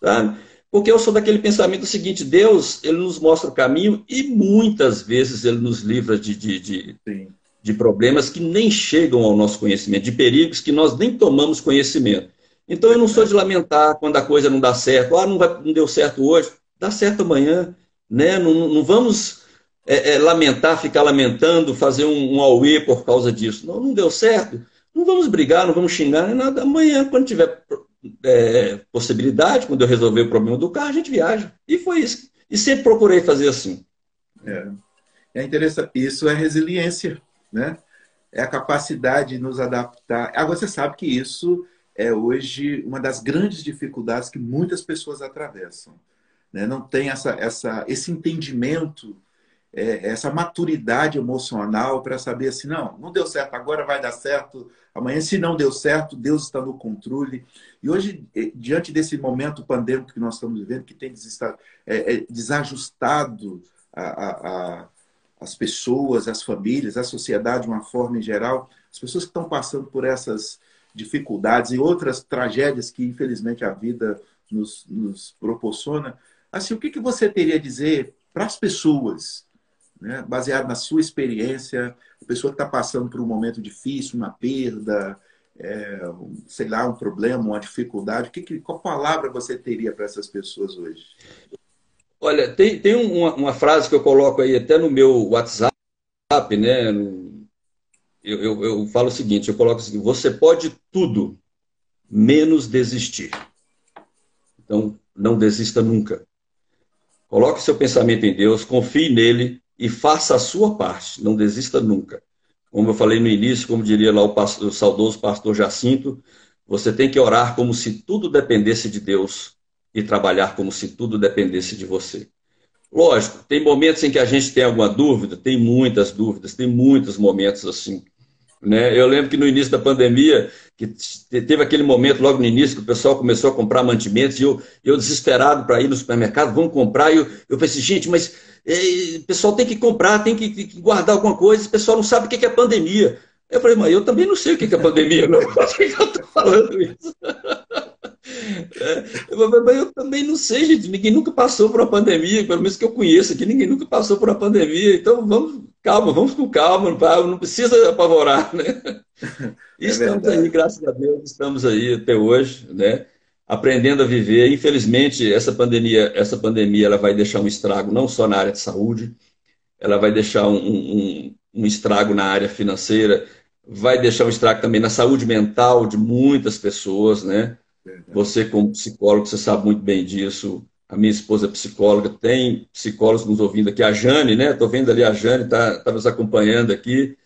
sabe? Porque eu sou daquele pensamento seguinte: Deus, ele nos mostra o caminho e muitas vezes ele nos livra Sim. de problemas que nem chegam ao nosso conhecimento, de perigos que nós nem tomamos conhecimento. Então eu não sou Verdade. de lamentar quando a coisa não dá certo. Não deu certo hoje, dá certo amanhã, né? Não vamos lamentar, ficar lamentando, fazer um auê por causa disso. Não deu certo. Não vamos brigar, não vamos xingar, nem nada. Amanhã, quando tiver possibilidade, quando eu resolver o problema do carro, a gente viaja. E foi isso. E sempre procurei fazer assim. É. É interessante. Isso é resiliência, né? É a capacidade de nos adaptar. Agora, você sabe que isso é hoje uma das grandes dificuldades que muitas pessoas atravessam, né? Não tem esse entendimento, essa maturidade emocional para saber assim, não deu certo, agora vai dar certo, amanhã se não deu certo, Deus está no controle. E hoje, diante desse momento pandêmico que nós estamos vivendo, que tem desajustado a, as pessoas, as famílias, a sociedade de uma forma em geral, as pessoas que estão passando por essas dificuldades e outras tragédias que, infelizmente, a vida nos proporciona. Assim, o que você teria a dizer para as pessoas, né, baseado na sua experiência, a pessoa que está passando por um momento difícil, uma perda, sei lá, um problema, uma dificuldade, qual palavra você teria para essas pessoas hoje? Olha, tem uma frase que eu coloco aí até no meu WhatsApp, né? Eu falo o seguinte, eu coloco assim: você pode tudo, menos desistir. Então, não desista nunca. Coloque seu pensamento em Deus, confie nele e faça a sua parte. Não desista nunca. Como eu falei no início, como diria lá o saudoso pastor Jacinto, você tem que orar como se tudo dependesse de Deus e trabalhar como se tudo dependesse de você. Lógico, tem momentos em que a gente tem alguma dúvida, tem muitas dúvidas, tem muitos momentos assim, né? Eu lembro que no início da pandemia, que teve aquele momento logo no início que o pessoal começou a comprar mantimentos e eu desesperado para ir no supermercado, vamos comprar, e eu pensei, gente, mas o pessoal tem que comprar, tem que guardar alguma coisa, o pessoal não sabe o que é pandemia. Eu falei, mas eu também não sei o que é pandemia, não. Por que eu estou falando isso? Mas eu também não sei, gente. Ninguém nunca passou por uma pandemia, pelo menos que eu conheço aqui, ninguém nunca passou por uma pandemia. Então vamos com calma, não precisa apavorar, né? E É estamos aí, verdade. graças a Deus, estamos aí até hoje, né? Aprendendo a viver. Infelizmente, essa pandemia ela vai deixar um estrago não só na área de saúde, ela vai deixar um estrago na área financeira, vai deixar um estrago também na saúde mental de muitas pessoas, né? Verdade. Você, como psicólogo, você sabe muito bem disso. A minha esposa é psicóloga, tem psicólogos nos ouvindo aqui. A Jane, né? Estou vendo ali a Jane, tá nos acompanhando aqui.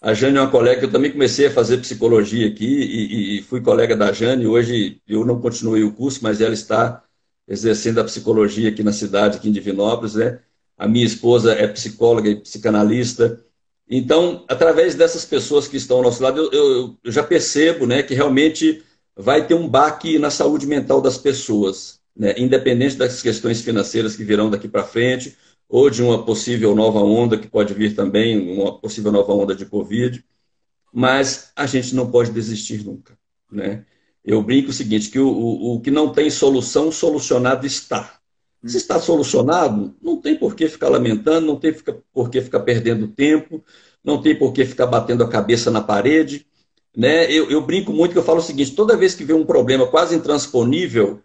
A Jane é uma colega que eu também comecei a fazer psicologia aqui e fui colega da Jane. Hoje eu não continuei o curso, mas ela está exercendo a psicologia aqui na cidade, aqui em Divinópolis, né? A minha esposa é psicóloga e psicanalista. Então, através dessas pessoas que estão ao nosso lado, eu já percebo, né, que realmente vai ter um baque na saúde mental das pessoas, né, independente das questões financeiras que virão daqui para frente, ou de uma possível nova onda que pode vir também, uma possível nova onda de Covid, mas a gente não pode desistir nunca, né? Eu brinco o seguinte, que o que não tem solução, solucionado está. Se está solucionado, não tem por que ficar lamentando, não tem por que ficar perdendo tempo, não tem por que ficar batendo a cabeça na parede, né? Eu brinco muito que eu falo o seguinte, toda vez que vê um problema quase intransponível,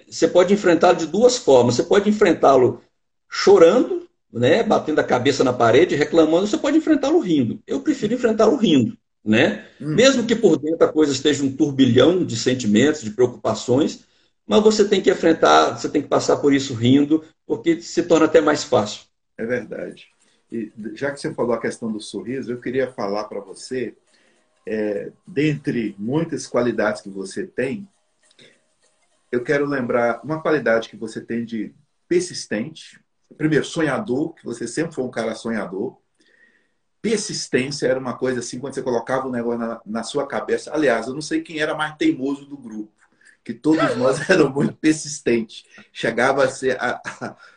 você pode enfrentá-lo de duas formas. Você pode enfrentá-lo chorando, né, batendo a cabeça na parede, reclamando, você pode enfrentá-lo rindo. Eu prefiro enfrentá-lo rindo, né? Uhum. Mesmo que por dentro a coisa esteja um turbilhão de sentimentos, de preocupações, mas você tem que enfrentar, você tem que passar por isso rindo, porque se torna até mais fácil. É verdade. E já que você falou a questão do sorriso, eu queria falar para você, dentre muitas qualidades que você tem, eu quero lembrar uma qualidade que você tem de persistente. Primeiro, sonhador, que você sempre foi um cara sonhador. Persistência era uma coisa assim, quando você colocava o negócio na sua cabeça. Aliás, eu não sei quem era mais teimoso do grupo, que todos nós éramos muito persistentes. Chegava a ser.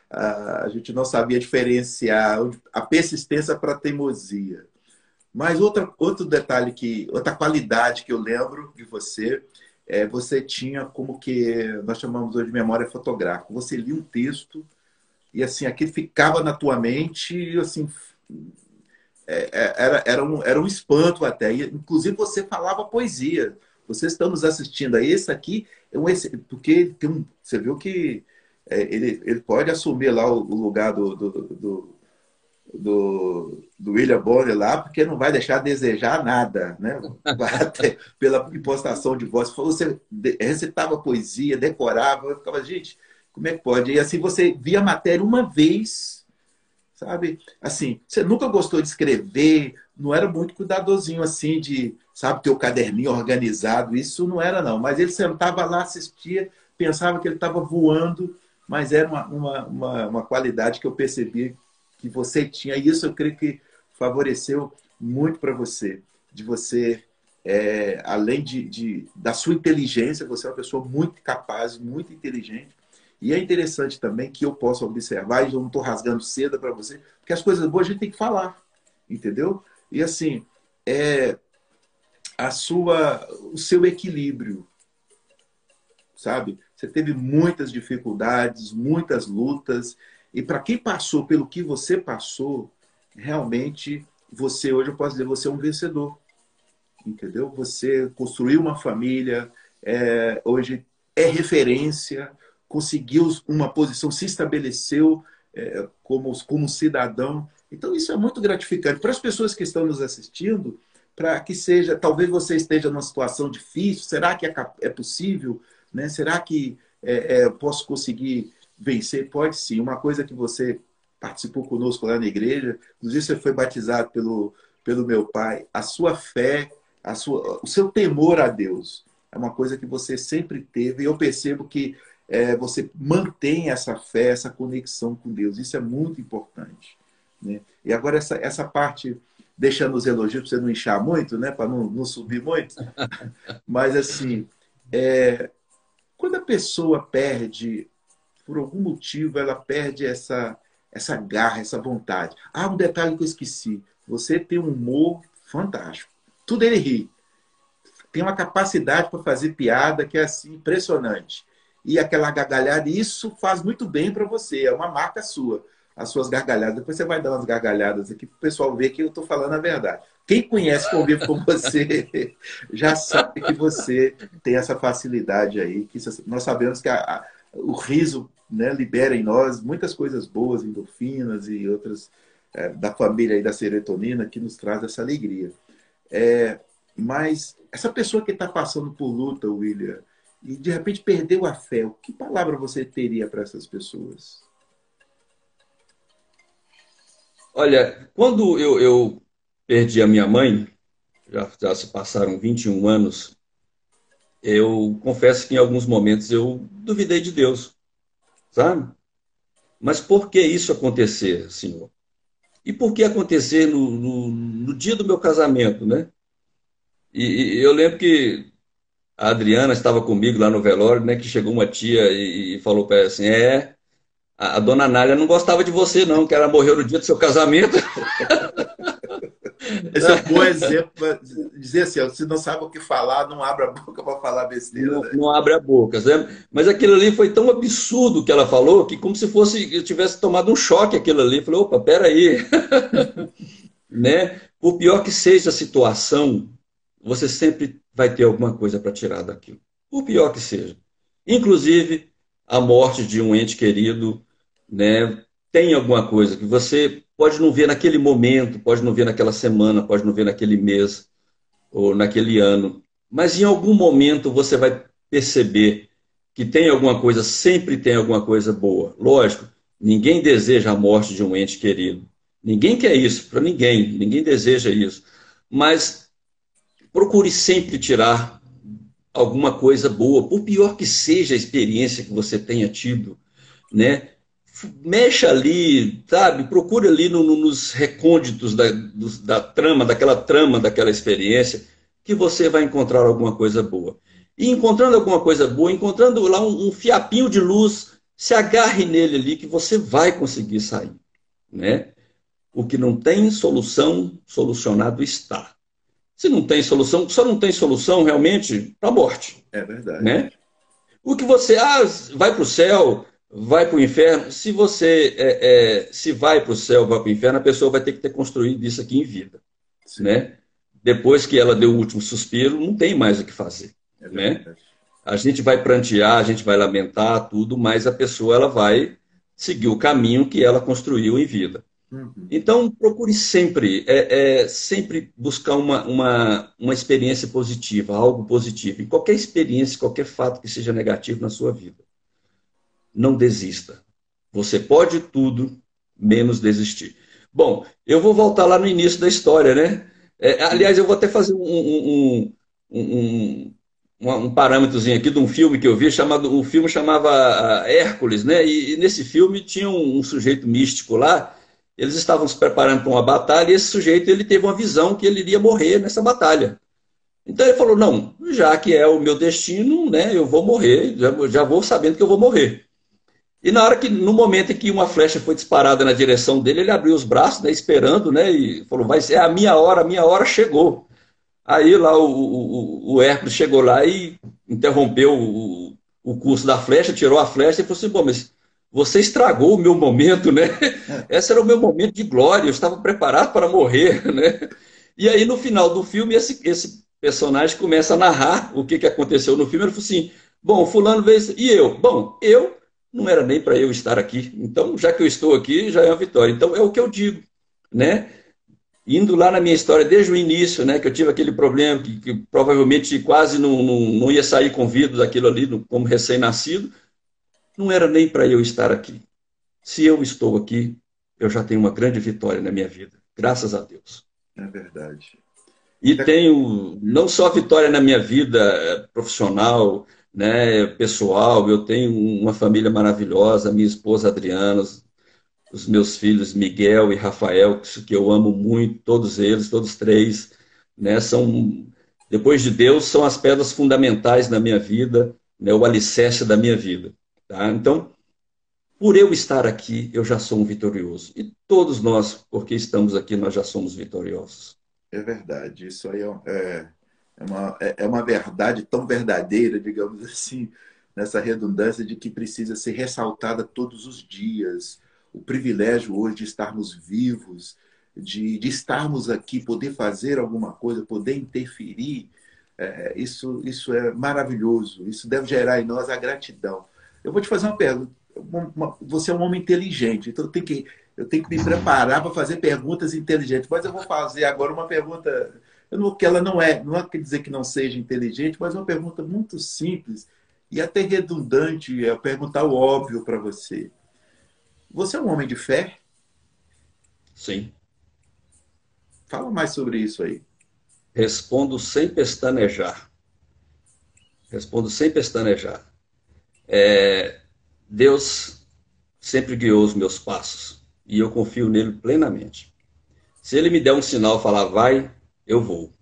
A gente não sabia diferenciar a persistência para a teimosia. Mas outro detalhe, outra qualidade que eu lembro de você, você tinha como que nós chamamos hoje de memória fotográfica. Você lia um texto e assim, aquilo ficava na tua mente e assim, era um espanto até. E, inclusive, você falava poesia. Vocês estão nos assistindo a esse aqui, porque você viu que ele pode assumir lá o lugar do William Bonner lá, porque não vai deixar a desejar nada, né? Até pela impostação de voz. Você recitava poesia, decorava, eu ficava, gente, como é que pode? E assim, você via a matéria uma vez, sabe? Assim, você nunca gostou de escrever, não era muito cuidadosinho assim de, sabe, ter o caderninho organizado, isso não era não. Mas ele sentava lá, assistia, pensava que ele estava voando, mas era uma qualidade que eu percebi que você tinha. E isso eu creio que favoreceu muito para você, de você, além da sua inteligência, você é uma pessoa muito capaz, muito inteligente, e é interessante também que eu possa observar, e eu não estou rasgando seda para você, porque as coisas boas a gente tem que falar, entendeu? E assim, é o seu equilíbrio, sabe? Você teve muitas dificuldades, muitas lutas, e para quem passou pelo que você passou, realmente você, hoje eu posso dizer, você é um vencedor, entendeu? Você construiu uma família, hoje é referência, conseguiu uma posição, se estabeleceu como cidadão. Então, isso é muito gratificante. Para as pessoas que estão nos assistindo, para que seja, talvez você esteja numa situação difícil, será que é possível? Né? Será que eu posso conseguir vencer? Pode sim. Uma coisa que você participou conosco lá na igreja, inclusive você foi batizado pelo meu pai, a sua fé, o seu temor a Deus é uma coisa que você sempre teve, e eu percebo que você mantém essa fé, essa conexão com Deus. Isso é muito importante. Né? E agora essa parte, deixando os elogios para você não inchar muito, né? Para não subir muito, mas assim, quando a pessoa perde, por algum motivo, ela perde essa garra, essa vontade. Ah, um detalhe que eu esqueci. Você tem um humor fantástico. Tudo ele ri. Tem uma capacidade para fazer piada que é assim, impressionante. E aquela gargalhada, isso faz muito bem para você, é uma marca sua, as suas gargalhadas. Depois você vai dar umas gargalhadas aqui para o pessoal ver que eu estou falando a verdade. Quem conhece, convive com você, já sabe que você tem essa facilidade aí, que nós sabemos que o riso, né, libera em nós muitas coisas boas, endorfinas e outras da família aí da serotonina, que nos traz essa alegria. Mas essa pessoa que está passando por luta, William, e de repente perdeu a fé, que palavra você teria para essas pessoas? Olha, quando eu perdi a minha mãe, já se passaram 21 anos, eu confesso que em alguns momentos eu duvidei de Deus, sabe? Mas por que isso acontecer, Senhor? E por que acontecer no dia do meu casamento, né? E eu lembro que a Adriana estava comigo lá no velório, né? Que chegou uma tia e falou para ela assim: a dona Nália não gostava de você, não, que ela morreu no dia do seu casamento. Esse é um bom exemplo para dizer assim, ó, se não sabe o que falar, não abra a boca para falar besteira, Não, né? não abre a boca, né? Mas aquilo ali foi tão absurdo que ela falou, que como se fosse eu tivesse tomado um choque aquilo ali. Eu falei, opa, peraí, né? Por pior que seja a situação, você sempre vai ter alguma coisa para tirar daquilo. Por pior que seja. Inclusive, a morte de um ente querido, né? Tem alguma coisa que você pode não ver naquele momento, pode não ver naquela semana, pode não ver naquele mês ou naquele ano, mas em algum momento você vai perceber que tem alguma coisa, sempre tem alguma coisa boa. Lógico, ninguém deseja a morte de um ente querido. Ninguém quer isso para ninguém, ninguém deseja isso. Mas procure sempre tirar alguma coisa boa, por pior que seja a experiência que você tenha tido, né? Mexa ali, sabe? Procure ali nos recônditos da trama, daquela experiência, que você vai encontrar alguma coisa boa. E encontrando alguma coisa boa, encontrando lá um fiapinho de luz, se agarre nele ali que você vai conseguir sair, né? O que não tem solução, solucionado está. Se não tem solução, só não tem solução realmente para a morte, É verdade. né? O que você, vai para o céu, vai para o inferno. Se você se vai para o céu, vai para o inferno, a pessoa vai ter que ter construído isso aqui em vida, Sim, né? Depois que ela deu o último suspiro, não tem mais o que fazer, é né? verdade. A gente vai prantear, a gente vai lamentar tudo, mas a pessoa ela vai seguir o caminho que ela construiu em vida. Uhum. Então, procure sempre, sempre buscar uma experiência positiva, algo positivo. Em qualquer experiência, qualquer fato que seja negativo na sua vida. Não desista. Você pode tudo, menos desistir. Bom, eu vou voltar lá no início da história, né? Sim. Aliás, eu vou até fazer um parâmetrozinho aqui de um filme que eu vi, o filme chamava Hércules, né? E nesse filme tinha um sujeito místico lá, eles estavam se preparando para uma batalha e esse sujeito ele teve uma visão que ele iria morrer nessa batalha. Então ele falou, não, já que é o meu destino, né, eu vou morrer, já vou sabendo que eu vou morrer. E na hora que, no momento em que uma flecha foi disparada na direção dele, ele abriu os braços, né, esperando, né, e falou, vai ser a minha hora chegou. Aí lá o Hércules chegou lá e interrompeu o curso da flecha, tirou a flecha e falou assim, bom, mas você estragou o meu momento, né? Esse era o meu momento de glória, eu estava preparado para morrer, né? E aí no final do filme, esse personagem começa a narrar o que aconteceu no filme, ele falou assim, bom, fulano veio, e eu? Bom, eu não era nem para eu estar aqui, então já que eu estou aqui, já é uma vitória. Então é o que eu digo, né? Indo lá na minha história desde o início, né, que eu tive aquele problema que provavelmente quase não ia sair com vida daquilo ali, como recém-nascido, não era nem para eu estar aqui. Se eu estou aqui, eu já tenho uma grande vitória na minha vida, graças a Deus. É verdade. E tenho não só vitória na minha vida profissional, né, pessoal, eu tenho uma família maravilhosa, minha esposa Adriana, os meus filhos Miguel e Rafael, que eu amo muito, todos eles, todos três, né, são, depois de Deus, são as pedras fundamentais da minha vida, né, o alicerce da minha vida. Tá? Então, por eu estar aqui, eu já sou um vitorioso. E todos nós, porque estamos aqui, nós já somos vitoriosos. É verdade. Isso aí é uma verdade tão verdadeira, digamos assim, nessa redundância de que precisa ser ressaltada todos os dias. O privilégio hoje de estarmos vivos, de estarmos aqui, poder fazer alguma coisa, poder interferir, isso é maravilhoso. Isso deve gerar em nós a gratidão. Eu vou te fazer uma pergunta. Você é um homem inteligente, então eu tenho que me preparar para fazer perguntas inteligentes. Mas eu vou fazer agora uma pergunta, que ela não quer dizer que não seja inteligente, mas uma pergunta muito simples e até redundante, é perguntar o óbvio para você. Você é um homem de fé? Sim. Fala mais sobre isso aí. Respondo sem pestanejar. Respondo sem pestanejar. Deus sempre guiou os meus passos e eu confio nele plenamente. Se ele me der um sinal, falar vai, eu vou.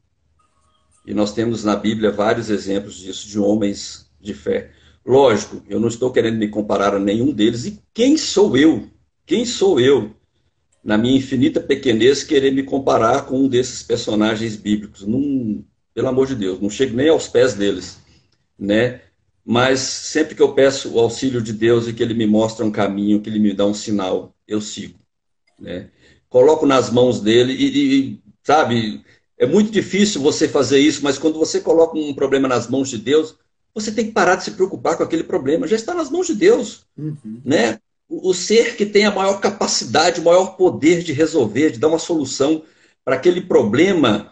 E nós temos na Bíblia vários exemplos disso, de homens de fé. Lógico, eu não estou querendo me comparar a nenhum deles. E quem sou eu? Quem sou eu, na minha infinita pequenez, querer me comparar com um desses personagens bíblicos? Não, pelo amor de Deus, não chego nem aos pés deles, né? Mas sempre que eu peço o auxílio de Deus e que Ele me mostra um caminho, que Ele me dá um sinal, eu sigo, né? Coloco nas mãos dele sabe, é muito difícil você fazer isso, mas quando você coloca um problema nas mãos de Deus, você tem que parar de se preocupar com aquele problema, já está nas mãos de Deus, Uhum. né? O ser que tem a maior capacidade, o maior poder de resolver, de dar uma solução para aquele problema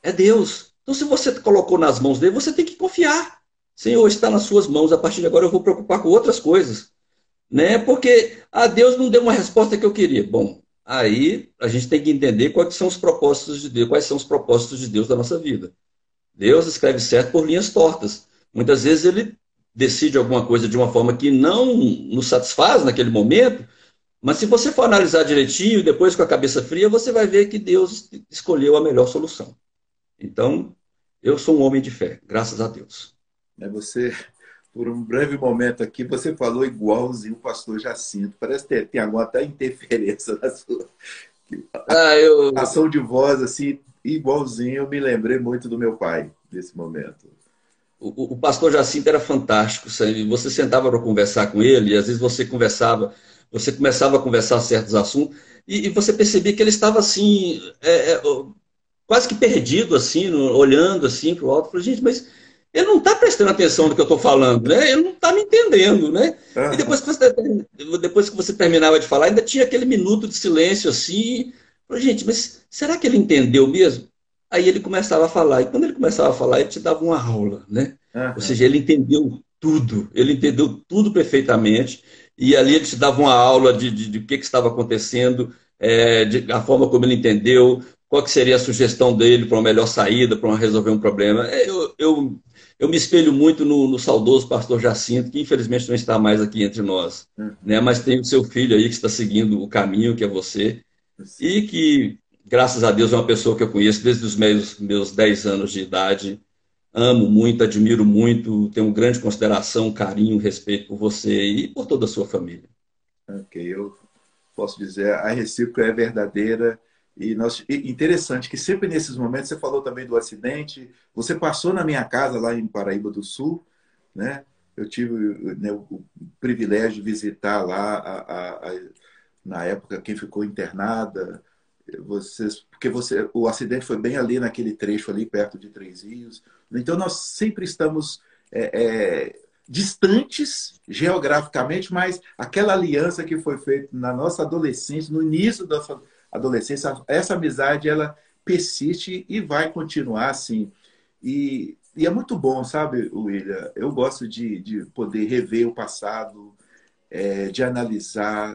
é Deus. Então, se você colocou nas mãos dele, você tem que confiar. Senhor, está nas suas mãos. A partir de agora eu vou preocupar com outras coisas, né? Porque Deus não deu uma resposta que eu queria. Bom, aí a gente tem que entender quais são os propósitos de Deus, quais são os propósitos de Deus da nossa vida. Deus escreve certo por linhas tortas. Muitas vezes ele decide alguma coisa de uma forma que não nos satisfaz naquele momento, mas se você for analisar direitinho, depois com a cabeça fria, você vai ver que Deus escolheu a melhor solução. Então, eu sou um homem de fé, graças a Deus. Você, por um breve momento aqui, você falou igualzinho o pastor Jacinto. Parece que tem alguma até interferência na sua Ah, eu, ação de voz, assim, igualzinho. Eu me lembrei muito do meu pai nesse momento. o pastor Jacinto era fantástico, sabe? Você sentava para conversar com ele, e às vezes você começava a conversar certos assuntos, e você percebia que ele estava assim, quase que perdido, assim, olhando assim para o alto. Eu falei, gente, mas ele não está prestando atenção no que eu estou falando, né? Ele não está me entendendo, né? E Aham. depois que você terminava de falar, ainda tinha aquele minuto de silêncio assim. Eu falei, gente, mas será que ele entendeu mesmo? Aí ele começava a falar, e quando ele começava a falar, ele te dava uma aula, né? Ou Aham. seja, ele entendeu tudo perfeitamente, e ali ele te dava uma aula de o que estava acontecendo, a forma como ele entendeu, qual que seria a sugestão dele para uma melhor saída, para resolver um problema. Eu me espelho muito no saudoso pastor Jacinto, que infelizmente não está mais aqui entre nós, né? Aham. Mas tem o seu filho aí que está seguindo o caminho que é você, Assim. e que, graças a Deus, é uma pessoa que eu conheço desde os meus 10 anos de idade. Amo muito, admiro muito, tenho grande consideração, carinho, respeito por você e por toda a sua família. Ok, eu posso dizer, a recíproca é verdadeira. E interessante que sempre nesses momentos, você falou também do acidente, você passou na minha casa lá em Paraíba do Sul, né? Eu tive, né, o privilégio de visitar lá, na época, quem ficou internada, porque o acidente foi bem ali naquele trecho ali, perto de Três Rios. Então, nós sempre estamos distantes geograficamente, mas aquela aliança que foi feita na nossa adolescência, no início da nossa adolescência, essa amizade, ela persiste e vai continuar assim. E é muito bom, sabe, William? Eu gosto de poder rever o passado, de analisar.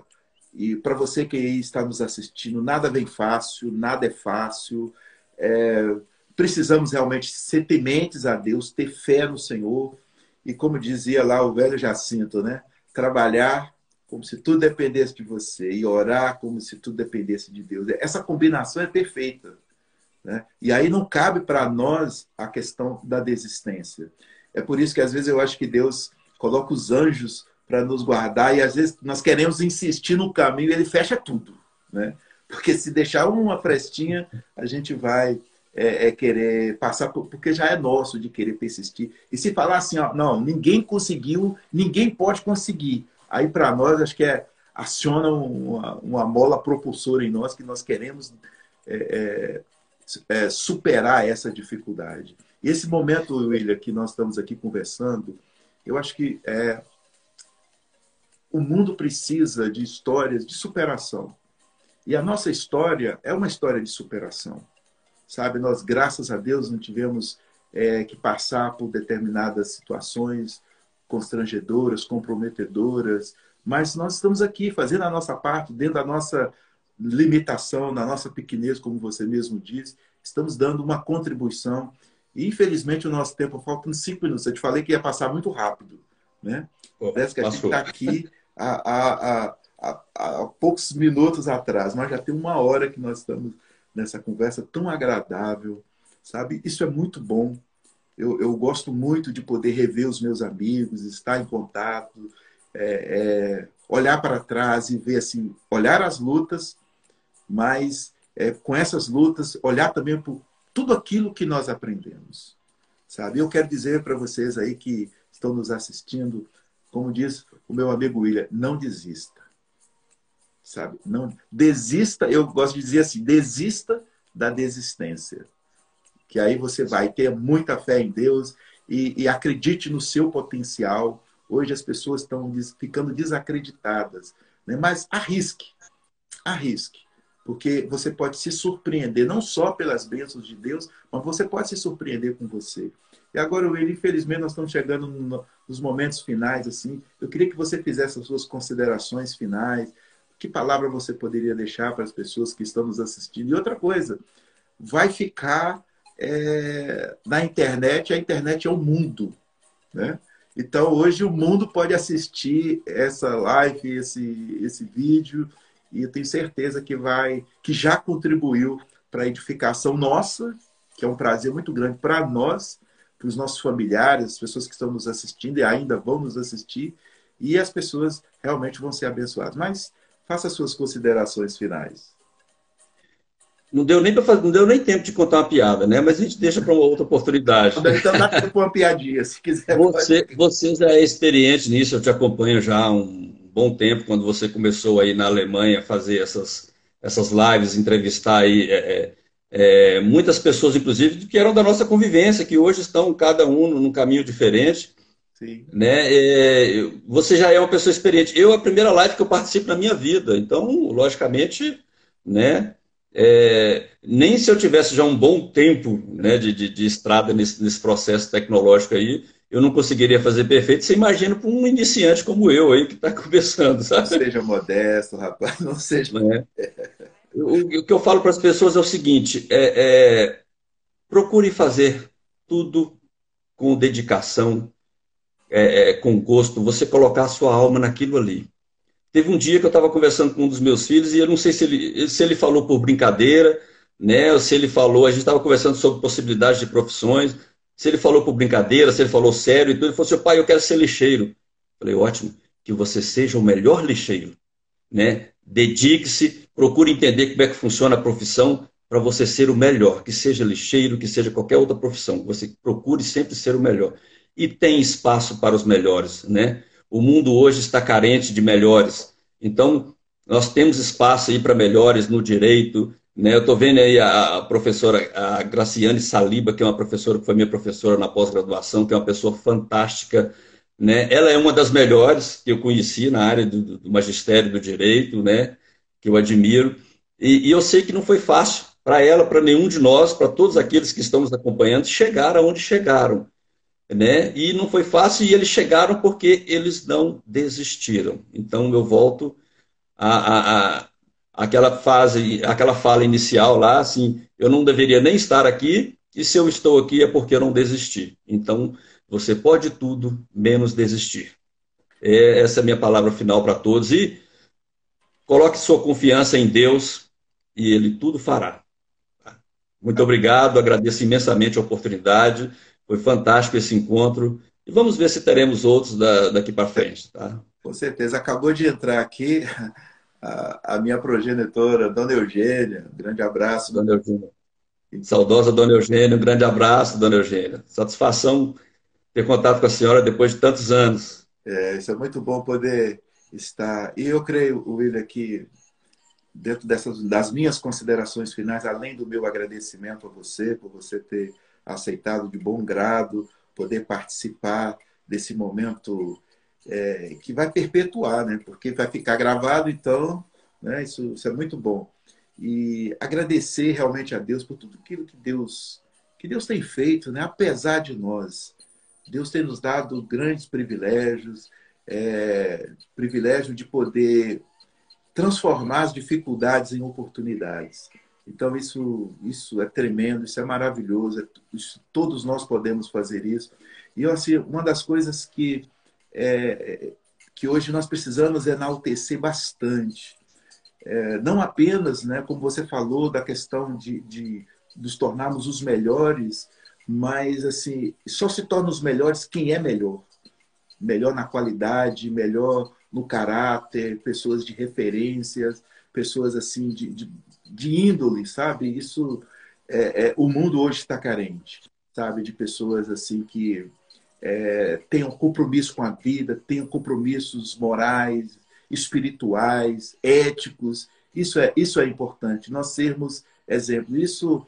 E para você que está nos assistindo, nada vem fácil, nada é fácil. É, precisamos realmente ser tementes a Deus, ter fé no Senhor. E como dizia lá o velho Jacinto, né? Trabalhar como se tudo dependesse de você e orar como se tudo dependesse de Deus. Essa combinação é perfeita, né? E aí não cabe para nós a questão da desistência. É por isso que às vezes eu acho que Deus coloca os anjos para nos guardar e às vezes nós queremos insistir no caminho e ele fecha tudo, né? Porque se deixar uma frestinha, a gente vai querer passar porque já é nosso de querer persistir. E se falar assim, ó, não, ninguém conseguiu, ninguém pode conseguir. Aí para nós acho que aciona uma mola propulsora em nós que nós queremos é, superar essa dificuldade. E esse momento, William, que nós estamos aqui conversando, eu acho que o mundo precisa de histórias de superação. E a nossa história é uma história de superação. Sabe, nós, graças a Deus, não tivemos que passar por determinadas situações constrangedoras, comprometedoras, mas nós estamos aqui fazendo a nossa parte, dentro da nossa limitação, na nossa pequenez, como você mesmo disse, estamos dando uma contribuição. E, infelizmente, o nosso tempo falta uns 5 minutos. Eu te falei que ia passar muito rápido, né? Pô, Parece que a gente está passou. aqui há poucos minutos atrás, mas já tem 1 hora que nós estamos nessa conversa tão agradável, sabe? Isso é muito bom. Eu gosto muito de poder rever os meus amigos, estar em contato, olhar para trás e ver assim, olhar as lutas, mas com essas lutas, olhar também por tudo aquilo que nós aprendemos, sabe? Eu quero dizer para vocês aí que estão nos assistindo, como diz o meu amigo William, não desista, sabe? Não desista, eu gosto de dizer assim, desista da desistência, que aí você vai ter muita fé em Deus e acredite no seu potencial. Hoje as pessoas estão ficando desacreditadas, né? Mas arrisque, porque você pode se surpreender, não só pelas bênçãos de Deus, mas você pode se surpreender com você. E agora, Will, infelizmente, nós estamos chegando nos momentos finais, assim. Eu queria que você fizesse as suas considerações finais. Que palavra você poderia deixar para as pessoas que estão nos assistindo? E outra coisa, vai ficar na internet, a internet é o mundo, né? Então, hoje o mundo pode assistir essa live, esse vídeo, e eu tenho certeza que já contribuiu para a edificação nossa, que é um prazer muito grande para nós, para os nossos familiares, as pessoas que estão nos assistindo e ainda vão nos assistir, e as pessoas realmente vão ser abençoadas. Mas faça as suas considerações finais. Não deu nem não deu nem tempo de contar uma piada, né? Mas a gente deixa para uma outra oportunidade. Então dá tempo uma piadinha, se quiser. Você já é experiente nisso, eu te acompanho já há um bom tempo, quando você começou aí na Alemanha a fazer essas lives, entrevistar aí muitas pessoas, inclusive, que eram da nossa convivência, que hoje estão cada um num caminho diferente, Sim. né? Você já é uma pessoa experiente. A primeira live que eu participo na minha vida, então, logicamente, né? Nem se eu tivesse já um bom tempo, né, de estrada nesse processo tecnológico aí, eu não conseguiria fazer perfeito. Você imagina para um iniciante como eu aí que está começando, Não sabe? seja modesto, rapaz, não seja. Né? O que eu falo para as pessoas é o seguinte: procure fazer tudo com dedicação, com gosto, você colocar a sua alma naquilo ali. Teve um dia que eu estava conversando com um dos meus filhos e eu não sei se ele falou por brincadeira, né? Ou se ele falou, a gente estava conversando sobre possibilidades de profissões, se ele falou por brincadeira, se ele falou sério e tudo. Ele falou assim: pai, eu quero ser lixeiro. Eu falei: ótimo, que você seja o melhor lixeiro, né? Dedique-se, procure entender como é que funciona a profissão para você ser o melhor, que seja lixeiro, que seja qualquer outra profissão, você procure sempre ser o melhor. E tem espaço para os melhores, né? O mundo hoje está carente de melhores. Então, nós temos espaço aí para melhores no direito, né? Eu estou vendo aí a professora, a Graciane Saliba, que é uma professora que foi minha professora na pós-graduação, que é uma pessoa fantástica, né? Ela é uma das melhores que eu conheci na área do magistério do direito, né? Que eu admiro. E eu sei que não foi fácil para ela, para nenhum de nós, para todos aqueles que estão nos acompanhando, chegar aonde chegaram, né? E não foi fácil e eles chegaram porque eles não desistiram. Então eu volto a aquela fase, aquela fala inicial lá, assim, eu não deveria nem estar aqui e se eu estou aqui é porque eu não desisti. Então você pode tudo menos desistir. Essa é a minha palavra final para todos e coloque sua confiança em Deus e Ele tudo fará. Muito obrigado, agradeço imensamente a oportunidade, foi fantástico esse encontro e vamos ver se teremos outros daqui para frente. Tá? Com certeza. Acabou de entrar aqui a minha progenitora, Dona Eugênia. Um grande abraço. Dona Eugênia. Saudosa Dona Eugênia, um grande abraço, Dona Eugênia. Satisfação ter contato com a senhora depois de tantos anos. Isso é muito bom poder estar. E eu creio, William, que dentro das minhas considerações finais, além do meu agradecimento a você, por você ter aceitado de bom grado, poder participar desse momento que vai perpetuar, né? Porque vai ficar gravado, então, né? Isso é muito bom. E agradecer realmente a Deus por tudo aquilo que Deus tem feito, né? Apesar de nós. Deus tem nos dado grandes privilégios, privilégio de poder transformar as dificuldades em oportunidades. Então, isso é tremendo, isso é maravilhoso, todos nós podemos fazer isso. E assim, uma das coisas que hoje nós precisamos enaltecer bastante, não apenas, né, como você falou, da questão de nos tornarmos os melhores, mas assim, só se torna os melhores quem é melhor. Melhor na qualidade, melhor no caráter, pessoas de referências, pessoas assim de índole, sabe? Isso o mundo hoje está carente, sabe? De pessoas assim que tenham compromisso com a vida, tenham compromissos morais, espirituais, éticos. Isso é importante. Nós sermos exemplo. Isso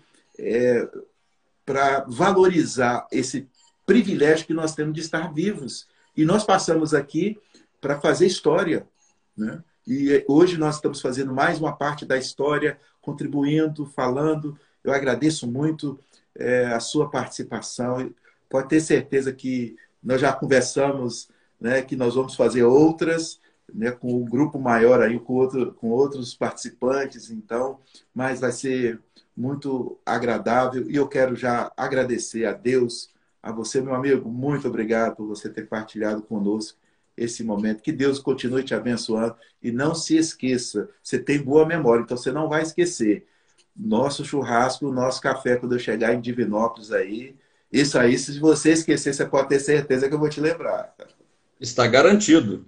para valorizar esse privilégio que nós temos de estar vivos. E nós passamos aqui para fazer história, né? E hoje nós estamos fazendo mais uma parte da história, contribuindo, falando. Eu agradeço muito a sua participação. Pode ter certeza que nós já conversamos, né, que nós vamos fazer outras, né, com um grupo maior aí, com outros participantes, então, mas vai ser muito agradável e eu quero já agradecer a Deus, a você, meu amigo, muito obrigado por você ter partilhado conosco esse momento. Que Deus continue te abençoando e não se esqueça, você tem boa memória, então você não vai esquecer. Nosso churrasco, nosso café quando eu chegar em Divinópolis aí, isso aí, se você esquecer, você pode ter certeza que eu vou te lembrar. Está garantido,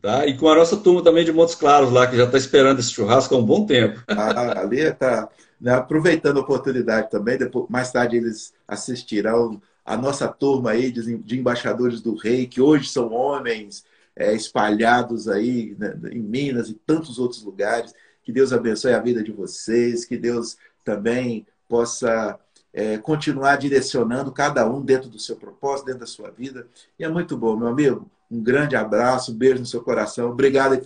tá? E com a nossa turma também de Montes Claros lá, que já está esperando esse churrasco há um bom tempo. Ali está, né, aproveitando a oportunidade também, depois, mais tarde eles assistirão a nossa turma aí de embaixadores do rei, que hoje são homens espalhados aí, né, em Minas e tantos outros lugares. Que Deus abençoe a vida de vocês, que Deus também possa continuar direcionando cada um dentro do seu propósito, dentro da sua vida. E é muito bom, meu amigo. Um grande abraço, um beijo no seu coração. Obrigado aí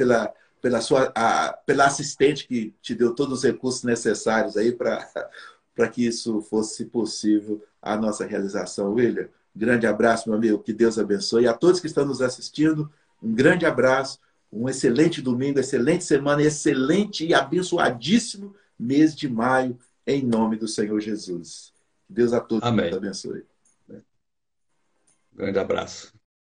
pela assistente que te deu todos os recursos necessários aí para que isso fosse possível a nossa realização. William, grande abraço, meu amigo, que Deus abençoe. E a todos que estão nos assistindo, um grande abraço, um excelente domingo, excelente semana, excelente e abençoadíssimo mês de maio, em nome do Senhor Jesus. Deus a todos Amém. abençoe. Grande abraço.